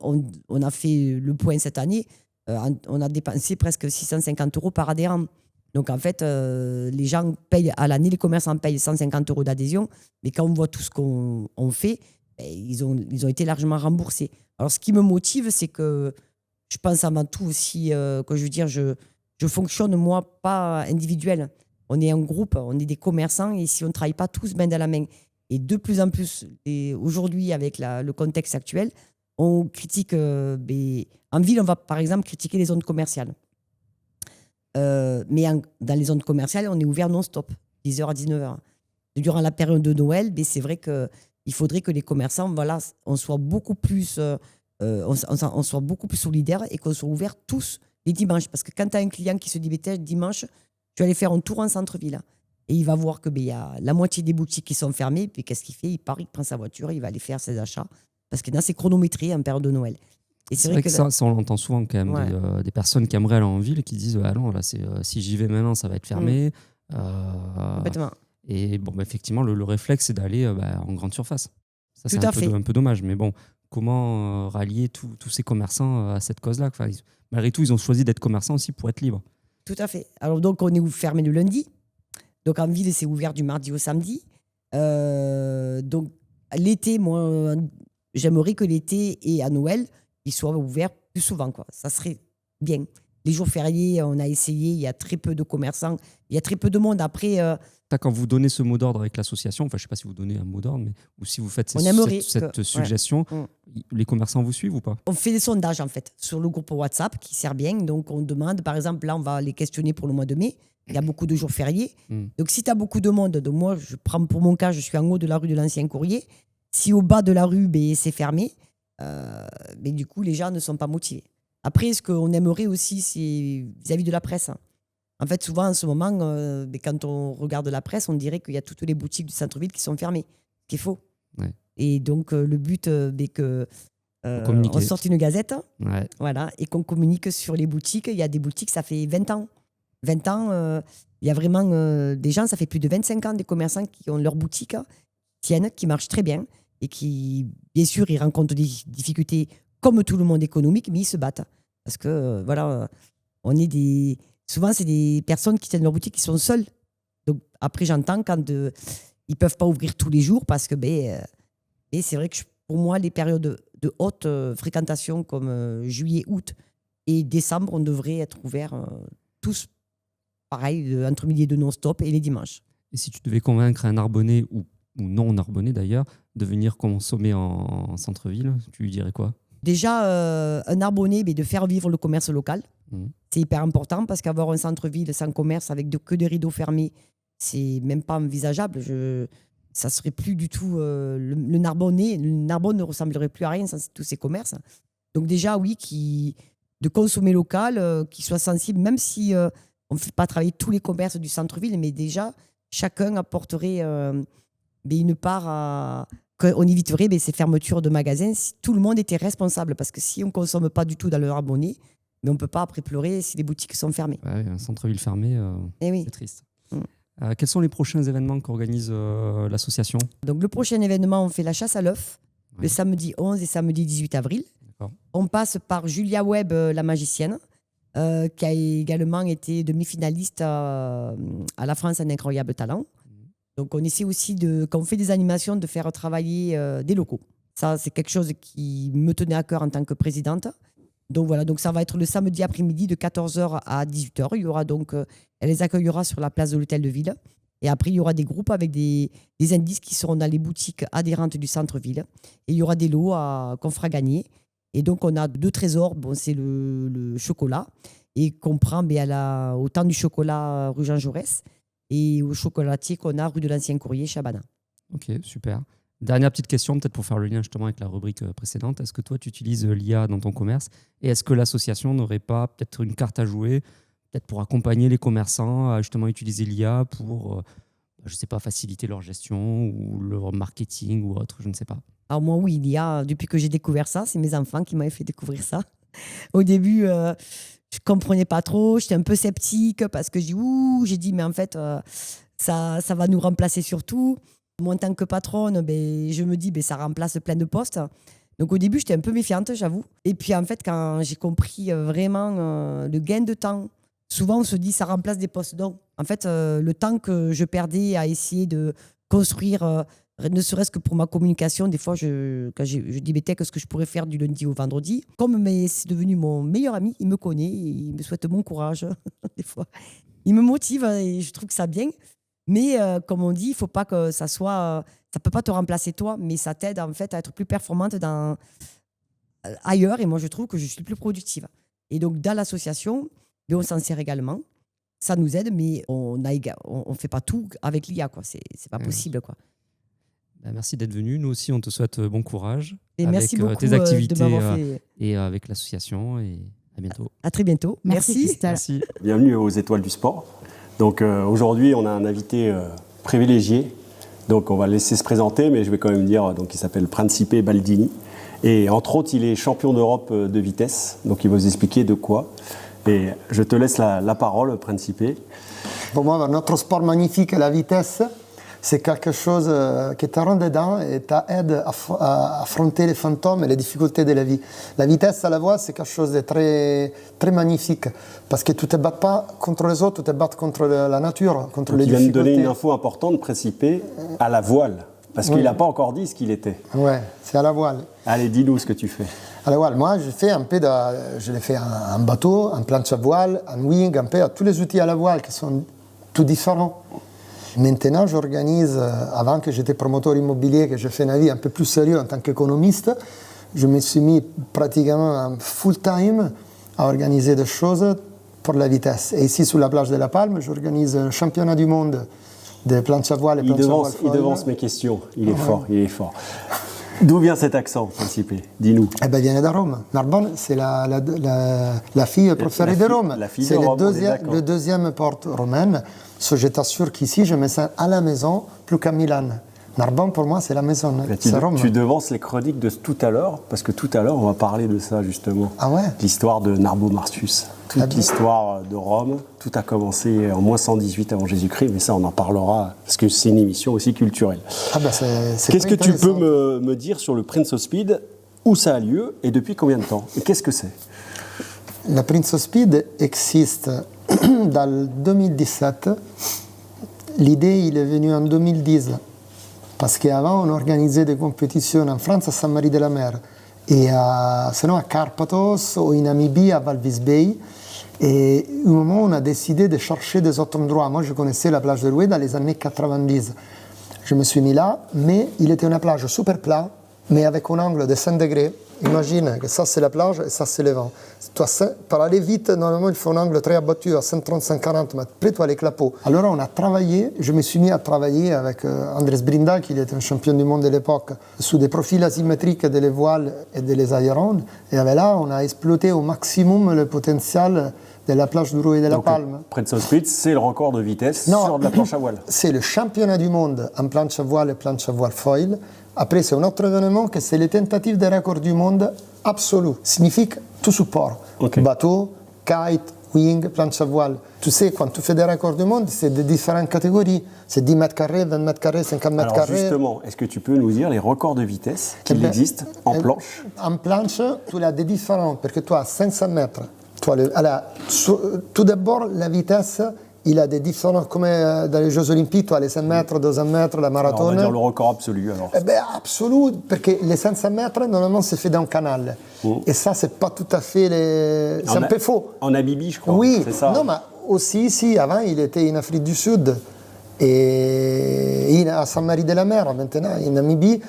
a fait le point cette année. On a dépensé presque 650 € par adhérent. Donc, en fait, les gens payent à l'année, les commerçants payent 150 € d'adhésion. Mais quand on voit tout ce qu'on fait, ils ont été largement remboursés. Alors, ce qui me motive, c'est que je pense avant tout aussi que je veux dire, je fonctionne, moi, pas individuel. On est un groupe, on est des commerçants et si on ne travaille pas tous main dans la main, et de plus en plus, et aujourd'hui, avec le contexte actuel, on critique. En ville, on va par exemple critiquer les zones commerciales. Mais dans les zones commerciales, on est ouvert non-stop, 10h à 19h. Durant la période de Noël, c'est vrai qu'il faudrait que les commerçants, on soit beaucoup plus on soit beaucoup plus solidaires et qu'on soit ouverts tous les dimanches. Parce que quand tu as un client qui se dit, dimanche, je vais aller faire un tour en centre-ville. Et il va voir que y a la moitié des boutiques qui sont fermées. Puis qu'est-ce qu'il fait? Il part, il prend sa voiture, il va aller faire ses achats. Parce que là, c'est chronométré en période de Noël. Et C'est vrai que ça, on l'entend souvent quand même, Ouais. des personnes qui aimeraient aller en ville et qui disent ah non, là, si j'y vais maintenant, ça va être fermé. Complètement. Et bon, effectivement, le réflexe, c'est d'aller en grande surface. Ça, c'est Tout à fait. un peu dommage. Mais bon, comment rallier tous ces commerçants à cette cause-là? Enfin, malgré tout, ils ont choisi d'être commerçants aussi pour être libres. Tout à fait. Alors donc, on est fermé le lundi. Donc en ville, c'est ouvert du mardi au samedi. Donc l'été, moi, j'aimerais que l'été et à Noël, ils soient ouverts plus souvent, quoi. Ça serait bien. Les jours fériés, on a essayé, il y a très peu de commerçants, il y a très peu de monde. Après, Quand vous donnez ce mot d'ordre avec l'association, enfin, je ne sais pas si vous donnez un mot d'ordre, mais ou si vous faites On aimerait cette que- suggestion, les commerçants vous suivent ou pas? on fait des sondages, en fait, sur le groupe WhatsApp qui sert bien. Donc on demande, par exemple, là, on va les questionner pour le mois de mai. Il y a beaucoup de jours fériés. Donc si tu as beaucoup de monde, donc moi, je prends pour mon cas, je suis en haut de la rue de l'Ancien Courrier. Si au bas de la rue, c'est fermé, mais du coup, les gens ne sont pas motivés. Après, ce qu'on aimerait aussi, c'est vis-à-vis de la presse. En fait, souvent, en ce moment, quand on regarde la presse, on dirait qu'il y a toutes les boutiques du centre-ville qui sont fermées, ce qui est faux. Ouais. Et donc, le but, c'est que communiquer. on sorte une gazette, Ouais. voilà, et qu'on communique sur les boutiques. Il y a des boutiques, ça fait 20 ans. 20 ans, il y a vraiment des gens, ça fait plus de 25 ans, des commerçants qui ont leur boutique, tiennent, qui marchent très bien et qui, bien sûr, ils rencontrent des difficultés comme tout le monde économique, mais ils se battent. Parce que, on est des... Souvent, c'est des personnes qui tiennent leur boutique qui sont seules. Donc, après, j'entends quand ils ne peuvent pas ouvrir tous les jours parce que, et c'est vrai que pour moi, les périodes de haute fréquentation comme juillet, août et décembre, on devrait être ouverts tous pareil, entre midi et deux non-stop et les dimanches. Et si tu devais convaincre un Narbonnais ou non Narbonnais d'ailleurs de venir consommer en centre-ville, tu lui dirais quoi? Déjà, un Narbonnais, de faire vivre le commerce local. C'est hyper important parce qu'avoir un centre-ville sans commerce avec que des rideaux fermés, c'est même pas envisageable. Ça serait plus du tout le Narbonnais. Le Narbonne ne ressemblerait plus à rien sans tous ces commerces. Donc déjà, oui, de consommer local, qui soit sensible, même si on ne fait pas travailler tous les commerces du centre-ville, mais déjà, chacun apporterait une part qu'on éviterait ces fermetures de magasins si tout le monde était responsable. Parce que si on ne consomme pas du tout dans le Narbonnais, mais on ne peut pas après pleurer si les boutiques sont fermées. Ouais, un centre-ville fermé, oui. c'est triste. Quels sont les prochains événements qu'organise l'association? Donc le prochain événement, on fait la chasse à l'œuf, le samedi 11 et samedi 18 avril. On passe par Julia Webb, la magicienne, qui a également été demi-finaliste à la France un incroyable talent. Donc on essaie aussi, quand on fait des animations, de faire travailler des locaux. Ça, c'est quelque chose qui me tenait à cœur en tant que présidente. Donc voilà, donc ça va être le samedi après-midi de 14h à 18h. Il y aura donc, elle les accueillera sur la place de l'Hôtel de Ville. Et après, il y aura des groupes avec des indices qui seront dans les boutiques adhérentes du centre-ville. Et il y aura des lots qu'on fera gagner. Et donc, on a 2 trésors. Bon, c'est le chocolat. Et qu'on prend au temps du chocolat rue Jean Jaurès. Et au chocolatier qu'on a rue de l'Ancien Courrier, Chabana. Ok, super. Dernière petite question, peut-être pour faire le lien justement avec la rubrique précédente. Est-ce que toi, tu utilises l'IA dans ton commerce? Et est-ce que l'association n'aurait pas peut-être une carte à jouer, peut-être pour accompagner les commerçants à justement utiliser l'IA pour, je ne sais pas, faciliter leur gestion ou leur marketing ou autre, je ne sais pas. Alors moi, oui, l'IA, depuis que j'ai découvert ça, c'est mes enfants qui m'avaient fait découvrir ça. Au début, je ne comprenais pas trop, j'étais un peu sceptique parce que j'ai dit, mais en fait, ça va nous remplacer surtout. Moi, en tant que patronne, je me dis, ça remplace plein de postes. Donc au début, j'étais un peu méfiante, j'avoue. Et puis en fait, quand j'ai compris vraiment le gain de temps, souvent on se dit, ça remplace des postes. Donc en fait, le temps que je perdais à essayer de construire, ne serait-ce que pour ma communication, des fois, quand je dis, qu'est-ce que je pourrais faire du lundi au vendredi. Comme c'est devenu mon meilleur ami, il me connaît, il me souhaite bon courage, des fois. Il me motive et je trouve que ça bien. Mais comme on dit, il ne faut pas que ça soit... ça ne peut pas te remplacer toi, mais ça t'aide en fait à être plus performante ailleurs. Et moi, je trouve que je suis plus productive. Et donc, dans l'association, on s'en sert également. Ça nous aide, mais on ne fait pas tout avec l'IA. Ce n'est pas possible. Quoi. Merci d'être venu. Nous aussi, on te souhaite bon courage Et avec merci beaucoup tes de activités m'avoir fait. et avec l'association. Et à bientôt. À très bientôt. Merci, Christelle. Merci. Bienvenue aux Étoiles du Sport. Donc aujourd'hui, on a un invité privilégié. Donc on va le laisser se présenter, mais je vais quand même dire donc il s'appelle Principe Baldini. Et entre autres, il est champion d'Europe de vitesse. Donc il va vous expliquer de quoi. Et je te laisse la parole, Principe. Pour moi, notre sport magnifique, la vitesse, c'est quelque chose qui te rend dedans et t'aide à affronter les fantômes et les difficultés de la vie. La vitesse à la voile, c'est quelque chose de très, très magnifique parce que tu ne te bats pas contre les autres, tu te bats contre la nature, contre Donc les il vient de difficultés. donner une info importante, Principe, à la voile. Parce qu'il n'a pas encore dit ce qu'il était. Ouais, c'est à la voile. Allez, dis-nous ce que tu fais. À la voile, moi, je fais un peu je l'ai fait en bateau, en planche à voile, en wing, un peu tous les outils à la voile qui sont tout différents. Maintenant, j'organise, avant que j'étais promoteur immobilier, que j'ai fait une vie un peu plus sérieuse en tant qu'économiste, je me suis mis pratiquement en full-time à organiser des choses pour la vitesse. Et ici, sur la plage de La Palme, j'organise un championnat du monde de planche à voile et planche à voile. Il devance mes questions. Il est fort, il est fort. D'où vient cet accent, Principe? Dis-nous. Eh ben, vient de Rome. Narbonne, c'est la fille préférée de Rome. La fille c'est de Rome, le deuxième porte romaine. Je t'assure qu'ici, je me sens à la maison plus qu'à Milan. Narbonne, pour moi, c'est la maison. C'est Rome. Tu devances les chroniques de tout à l'heure, parce que tout à l'heure, on va parler de ça, justement. Ah ouais? L'histoire de Narbo Martius. Toute l'histoire de Rome. Tout a commencé en moins 118 avant Jésus-Christ, mais ça, on en parlera, parce que c'est une émission aussi culturelle. Ah ben, c'est Qu'est-ce que tu intéressant. peux me dire sur le Prince of Speed? Où ça a lieu et depuis combien de temps? Et qu'est-ce que c'est? La Prince of Speed existe dans 2017. L'idée, il est venu en 2010. Parce qu'avant, on organisait des compétitions en France à Saint-Marie-de-la-Mer, et sinon à Carpathos ou en Namibie, à Walvis Bay. Et au moment où on a décidé de chercher des autres endroits, moi je connaissais la plage de Loué dans les années 90. Je me suis mis là, mais il était une plage super plat, mais avec un angle de 5 degrés. Imagine que ça c'est la plage et ça c'est le vent. Toi, pour aller vite, normalement il faut un angle très abattu à 135-140 mètres. Après toi les clapots. Alors on a travaillé, je me suis mis à travailler avec Andrés Brinda, qui était un champion du monde de l'époque, sur des profils asymétriques des voiles et des aérons. Et avec là, on a exploité au maximum le potentiel de la plage du Rouet de la Palme. Prince of Speed, c'est le record de vitesse sur de la planche à voile. C'est le championnat du monde en planche à voile et planche à voile foil. Après, c'est un autre événement que c'est les tentatives de record du monde absolu. Signifie tout support. Okay. Bateau, kite, wing, planche à voile. Tu sais, quand tu fais des records du monde, c'est de différentes catégories. C'est 10 mètres carrés, 20 mètres carrés, 50 mètres Alors carrés. justement, est-ce que tu peux nous dire les records de vitesse qui existent en planche? En planche, tu as des différents. Parce que toi, à 500 mètres, tout d'abord, la vitesse, il a des différences, comme dans les Jeux Olympiques, tu as les 5 mètres, 200 mètres, la marathon. Alors on va dire le record absolu alors. Eh ben, absolu, parce que les 500 mètres, normalement, c'est fait dans un canal. Et ça, c'est pas tout à fait c'est un peu faux. En Namibie, je crois. Oui, c'est ça. non, mais aussi ici, avant, il était en Afrique du Sud. Et à Saint-Marie-de-la-Mer, maintenant, en Namibie.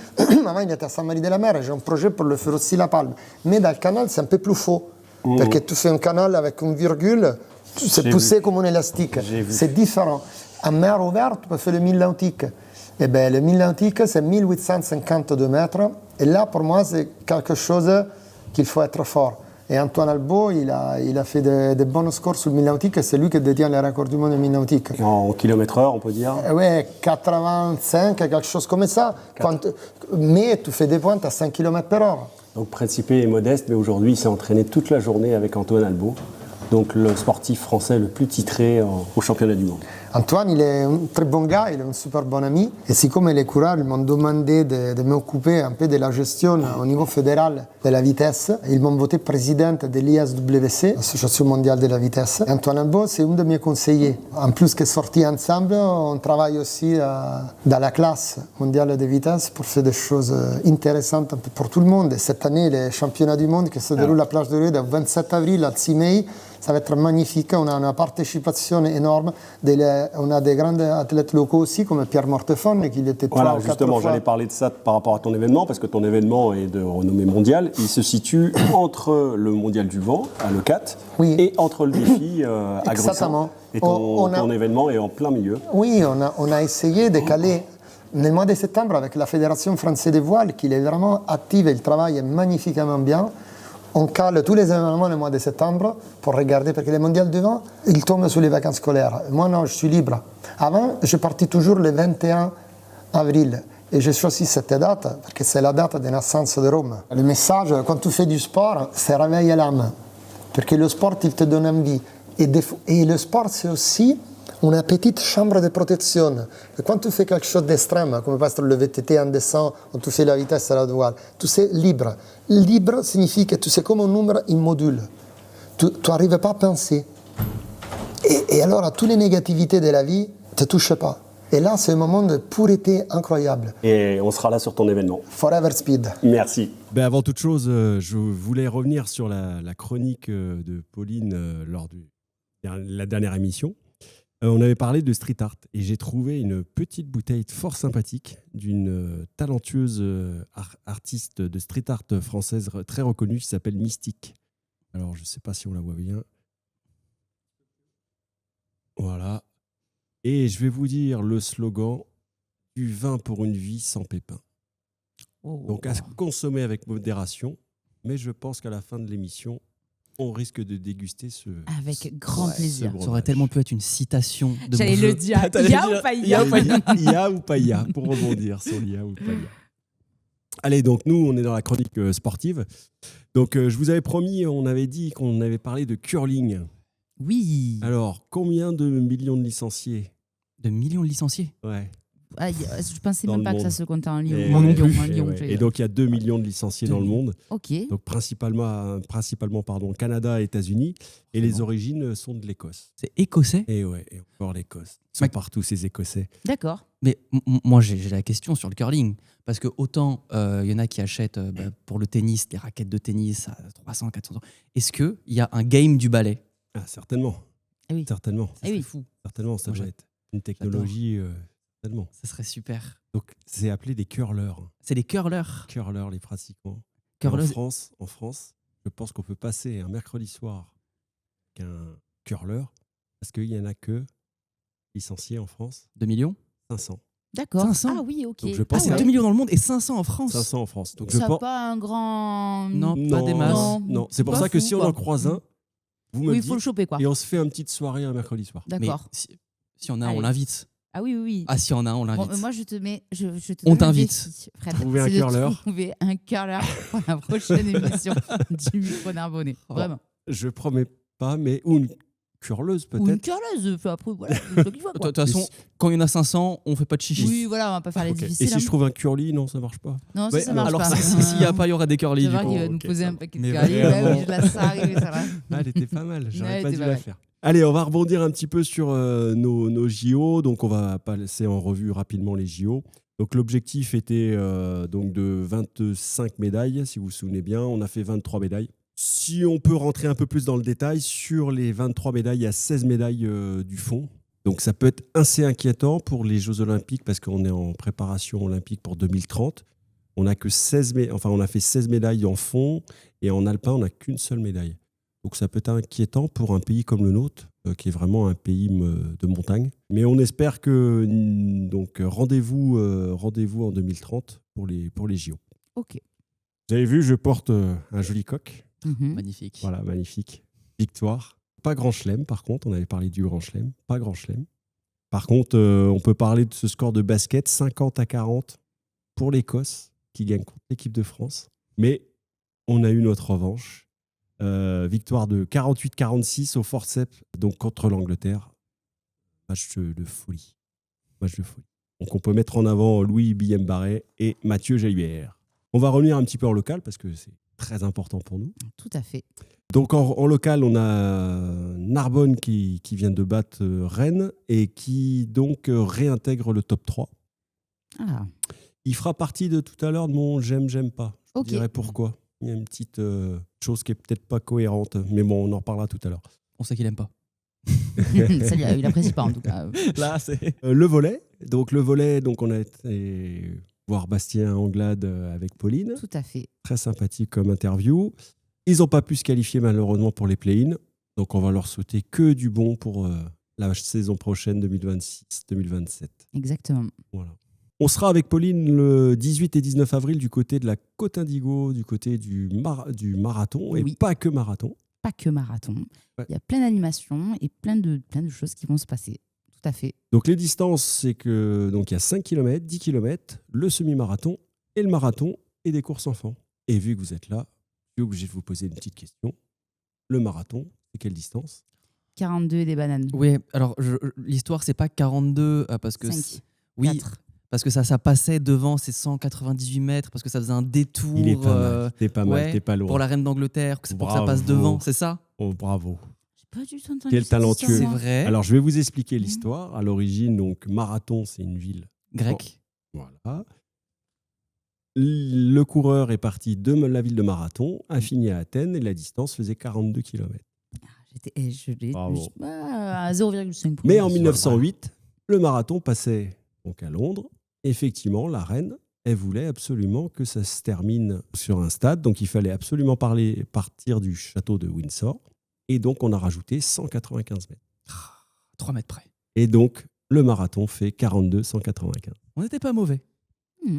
Avant, il était à Saint-Marie-de-la-Mer. J'ai un projet pour le faire aussi La Palme. Mais dans le canal, c'est un peu plus faux. Parce que tu fais un canal avec une virgule, c'est poussé comme un élastique. C'est différent. En mer ouverte, tu peux faire le 1000 nautique. Eh bien, le 1000 nautique, c'est 1852 mètres. Et là, pour moi, c'est quelque chose qu'il faut être fort. Et Antoine Albo, il a fait de bons scores sur le 1000 nautique. C'est lui qui détient le record du monde du 1000 nautique. En kilomètre-heure, on peut dire. Oui, 85, quelque chose comme ça. Mais tu fais des pointes à 5 km/h. Donc Principe est modeste, mais aujourd'hui, il s'est entraîné toute la journée avec Antoine Albo. Donc le sportif français le plus titré au championnat du monde. Antoine, il est un très bon gars, il est un super bon ami. Et c'est comme les coureurs, ils m'ont demandé de m'occuper un peu de la gestion au niveau fédéral de la vitesse. Ils m'ont voté présidente de l'ISWC, l'Association mondiale de la vitesse. Et Antoine Albo, c'est un de mes conseillers. En plus que sortis ensemble, on travaille aussi dans la classe mondiale de vitesse pour faire des choses intéressantes un peu pour tout le monde. Et cette année, les championnats du monde qui se déroulent à la plage de Rouet du 27 avril à 6 mai, ça va être magnifique, on a une participation énorme, on a des grands athlètes locaux aussi, comme Pierre Mortefon, qui était 3 ou 4 justement, fois. j'allais parler de ça par rapport à ton événement, parce que ton événement est de renommée mondiale. Il se situe entre le mondial du vent, à Leucate, et entre le défi à Grossein. Et ton événement est en plein milieu. Oui, on a essayé de caler Nel mois de septembre, avec la Fédération française des voiles, qui est vraiment active et il travaille magnifiquement bien, on cale tous les événements le mois de septembre pour regarder, parce que les mondiales de vent, ils tombent sous les vacances scolaires. Moi, non, je suis libre. Avant, je partais toujours le 21 avril. Et j'ai choisi cette date parce que c'est la date de naissance de Rome. Le message, quand tu fais du sport, c'est réveiller l'âme. Parce que le sport, il te donne envie. Et le sport, c'est aussi une petite chambre de protection. Et quand tu fais quelque chose d'extrême, comme par exemple le VTT en descend, ou tu fais la vitesse à la voile, tu sais libre. Libre signifie que tu sais comme un nombre immodule. Tu n'arrives pas à penser. Et alors, toutes les négativités de la vie ne te touchent pas. Et là, c'est un moment de pureté incroyable. Et on sera là sur ton événement. Forever Speed. Merci. Avant toute chose, je voulais revenir sur la chronique de Pauline lors de la dernière émission. On avait parlé de street art et j'ai trouvé une petite bouteille fort sympathique d'une talentueuse artiste de street art française très reconnue qui s'appelle Mystique. Alors, je ne sais pas si on la voit bien. Voilà. Et je vais vous dire le slogan du vin pour une vie sans pépins. Donc à consommer avec modération, mais je pense qu'à la fin de l'émission, on risque de déguster ce... Avec grand plaisir. Ça aurait tellement pu être une citation de J'allais mon le jeu. dire. Ya ou pas ya? Ya ou pas ya, pour rebondir sur ya ou pas ya. Allez, donc nous, on est dans la chronique sportive. Donc je vous avais promis, on avait dit qu'on avait parlé de curling. Oui. Alors, combien de millions de licenciés? De millions de licenciés. Ouais. Je pensais Dans même le pas que ça monde. se comptait en Et, Lyon. et donc, il y a 2 millions de licenciés dans le monde. Ok. Donc, principalement Canada et États-Unis. Et les origines sont de l'Écosse. C'est écossais. Et encore l'Écosse. Ils sont partout, ces Écossais. D'accord. Mais moi, j'ai la question sur le curling. Parce que autant il y en a qui achètent pour le tennis des raquettes de tennis à 300, 400 €. Est-ce qu'il y a un game du ballet? Certainement. Ah oui. Certainement. Ça serait fou. Certainement, ça Moi, va être une technologie. Certainement. Ça serait super. Donc, c'est appelé des curlers. C'est des curlers. Curlers, les pratiquants. Curlers. En France, je pense qu'on peut passer un mercredi soir avec un curler parce qu'il n'y en a que licenciés en France. 2 millions 500. D'accord. 500. Ah oui, ok. Donc, je pense c'est que- 2 millions dans le monde et 500 en France. 500 en France. Donc, Ça je n'a pense... pas un grand... Non, pas des masses. Non. C'est pour Pas ça que fou, si on quoi. en croise un, vous me Oui, il dites faut le choper, quoi. et on se fait une petite soirée un mercredi soir. Mais D'accord. si on a, Allez. on l'invite. Ah oui, oui, oui. Ah, si on a, on Bon, l'invite. moi, je te mets. Je te On donne le t'invite. défi, Fred. Trouver un C'est de curler. Trouver un curler pour la prochaine émission du micro Narbonnais. Vraiment. Je promets pas, mais ou une curleuse Ou une peut-être. curleuse. Après, voilà. c'est toi qui vois, De quoi. toute façon, quand il y en a 500, on fait pas de chichi. Oui, voilà, on va pas faire les Ok. Et difficiles. si je trouve un curly, non, ça marche pas. Non, Ouais, ça marche Alors, pas. s'il n'y a pas, il y aura des curly. C'est Du vrai coup. qu'il va nous ok, poser ça un va. paquet de Mais curly. vraiment. Ouais, oui, je la sais arriver, ça va. Ah, elle était pas mal, j'aurais Ouais, pas elle dû était la pas faire. Allez, on va rebondir un petit peu sur nos JO. Donc, on va passer en revue rapidement les JO. Donc, l'objectif était donc de 25 médailles, si vous vous souvenez bien. On a fait 23 médailles. Si on peut rentrer un peu plus dans le détail, sur les 23 médailles, il y a 16 médailles du fond. Donc, ça peut être assez inquiétant pour les Jeux Olympiques parce qu'on est en préparation olympique pour 2030. On a fait 16 médailles en fond et en alpin, on n'a qu'une seule médaille. Donc ça peut être inquiétant pour un pays comme le nôtre, qui est vraiment un pays de montagne. Mais on espère que donc rendez-vous en 2030 pour les JO. Ok. Vous avez vu, je porte un joli coq. Mhm. Magnifique. Voilà, magnifique. Victoire. Pas grand chelem, par contre. On avait parlé du grand chelem. Pas grand chelem. Par contre, on peut parler de ce score de basket, 50-40 pour l'Écosse, qui gagne contre l'équipe de France. Mais on a eu notre revanche. Victoire de 48-46 au forceps, donc contre l'Angleterre. Match de folie. Match de folie. Donc on peut mettre en avant Louis Billembarré et Mathieu Jaillère. On va revenir un petit peu en local parce que c'est très important pour nous. Tout à fait. Donc en local, on a Narbonne qui vient de battre Rennes et qui donc réintègre le top 3. Ah, Il fera partie de tout à l'heure de mon j'aime pas. Je Ok. dirais pourquoi. Il y a une petite chose qui est peut-être pas cohérente, mais bon, on en reparlera tout à l'heure. On sait qu'il aime pas. ça, il apprécie pas en tout cas. Là, c'est. Le volley. Donc on a été voir Bastien Anglade avec Pauline. Tout à fait. Très sympathique comme interview. Ils n'ont pas pu se qualifier malheureusement pour les play-in. Donc on va leur souhaiter que du bon pour la saison prochaine 2026-2027. Exactement. Voilà. On sera avec Pauline le 18 et 19 avril du côté de la Côte Indigo, du côté du marathon, et Oui. pas que marathon. Pas que marathon. Ouais. Il y a plein d'animations et plein de choses qui vont se passer. Tout à fait. Donc les distances, c'est que donc il y a 5 km, 10 km, le semi-marathon et le marathon et des courses enfants. Et vu que vous êtes là, je suis obligé de vous poser une petite question. Le marathon, c'est quelle distance? 42 et des bananes. Oui, alors l'histoire, c'est pas 42 parce que 5. oui, 4. parce que ça passait devant ces 198 mètres, parce que ça faisait un détour Il est pas mal, t'es pas mal, ouais, t'es pas loin. pour la reine d'Angleterre, pour que ça Bravo. passe devant, c'est ça? Oh, bravo. J'ai pas du tout entendu. Quel cette talentueux. histoire, C'est moi. vrai. Alors, je vais vous expliquer l'histoire. À l'origine, donc, Marathon, c'est une ville. Grec. Voilà. Le coureur est parti de la ville de Marathon, a fini à Athènes et la distance faisait 42 km. Je l'ai Bravo. à 0,5 points. Mais en 1908, le marathon passait donc à Londres. Effectivement, la reine, elle voulait absolument que ça se termine sur un stade. Donc, il fallait absolument partir du château de Windsor. Et donc, on a rajouté 195 mètres. 3 mètres près. Et donc, le marathon fait 42, 195. On n'était pas mauvais.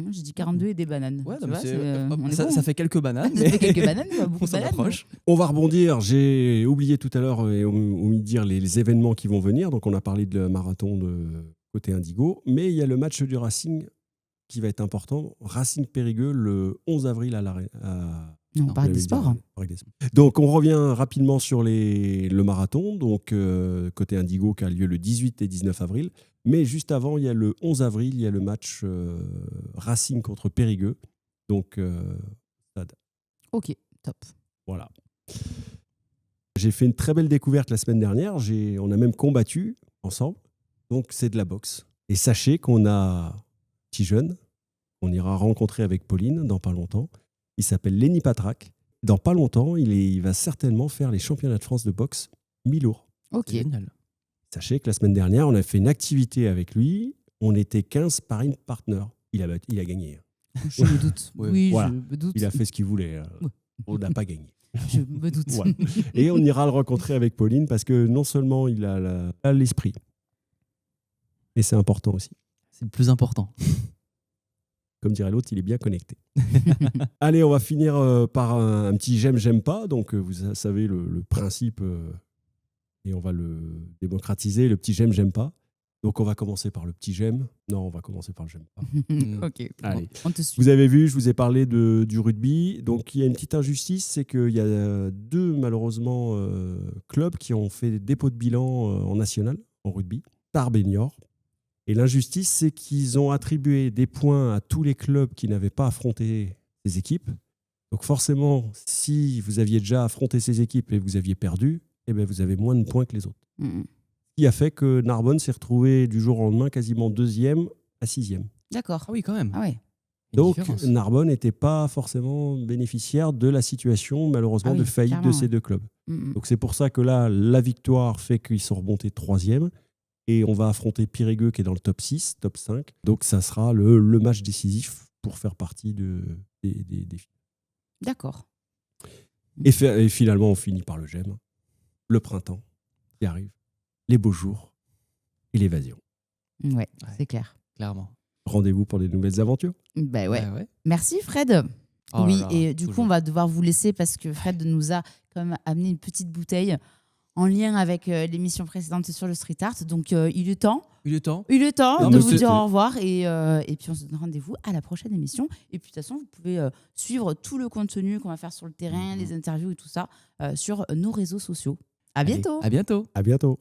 J'ai dit 42 et des bananes. Ouais, Tu non, mais vois, c'est- on est ça, bon, ça hein. fait quelques bananes. Ça fait quelques bananes, beaucoup On de s'en bananes. approche. On va rebondir. J'ai oublié tout à l'heure et omis de dire les événements qui vont venir. Donc, on a parlé de marathon de côté Indigo. Mais il y a le match du Racing qui va être important. Racing Périgueux le 11 avril à l'arène. Non, Parc des Sports. Donc, on revient rapidement sur le marathon. Donc, côté Indigo qui a lieu le 18 et 19 avril. Mais juste avant, il y a le 11 avril, il y a le match Racing contre Périgueux. Donc, stade. Ok, top. Voilà. J'ai fait une très belle découverte la semaine dernière. On a même combattu ensemble. Donc, c'est de la boxe. Et sachez qu'on a un petit jeune qu'on ira rencontrer avec Pauline dans pas longtemps. Il s'appelle Lenny Patrac. Dans pas longtemps, il va certainement faire les championnats de France de boxe mi-lourd. Ok. Génial. Sachez que la semaine dernière, on a fait une activité avec lui. On était 15 sparring partners. Il a gagné. Je me doute. Ouais. Oui, Voilà. je me doute. Il a fait ce qu'il voulait. Ouais. On n'a pas gagné. Je me doute. Voilà. Et on ira le rencontrer avec Pauline parce que non seulement il a l'esprit, mais c'est important aussi. C'est le plus important. Comme dirait l'autre, il est bien connecté. Allez, on va finir par un petit j'aime pas. Donc, vous savez le principe et on va le démocratiser. Le petit j'aime pas. Donc, on va commencer par le petit j'aime. Non, on va commencer par le j'aime pas. Ok. Allez. On te suit. Vous avez vu, je vous ai parlé du rugby. Donc, il y a une petite injustice, c'est qu'il y a 2, malheureusement, clubs qui ont fait des dépôts de bilan en national, en rugby, Tarbes et Niort. Et l'injustice, c'est qu'ils ont attribué des points à tous les clubs qui n'avaient pas affronté ces équipes. Donc, forcément, si vous aviez déjà affronté ces équipes et vous aviez perdu, eh bien, vous avez moins de points que les autres. Mhm. Ce qui a fait que Narbonne s'est retrouvé du jour au lendemain quasiment 2e à 6e. D'accord. Ah oui, quand même. Ah ouais. Il y a une Donc, différence. Narbonne n'était pas forcément bénéficiaire de la situation, malheureusement, Ah oui, de faillite clairement, de ces deux clubs. Mhm. Donc, c'est pour ça que là, la victoire fait qu'ils sont remontés 3e. Et on va affronter Périgueux qui est dans le top 6, top 5. Donc, ça sera le match décisif pour faire partie des finales. D'accord. Et finalement, on finit par le j'aime. Le printemps qui arrive, les beaux jours et l'évasion. Ouais, c'est clair. Clairement. Rendez-vous pour des nouvelles aventures. Ben ouais. Ouais. Merci Fred. Oh là oui, là, et du coup, toujours. on va devoir vous laisser parce que Fred nous a quand même amené une petite bouteille en lien avec l'émission précédente sur le street art. Donc, il est temps. Il est temps. Il est temps Non, de mais vous c'est- dire au revoir et puis on se donne rendez-vous à la prochaine émission. Et puis de toute façon, vous pouvez suivre tout le contenu qu'on va faire sur le terrain, les interviews et tout ça sur nos réseaux sociaux. À Allez, bientôt. à bientôt. À bientôt.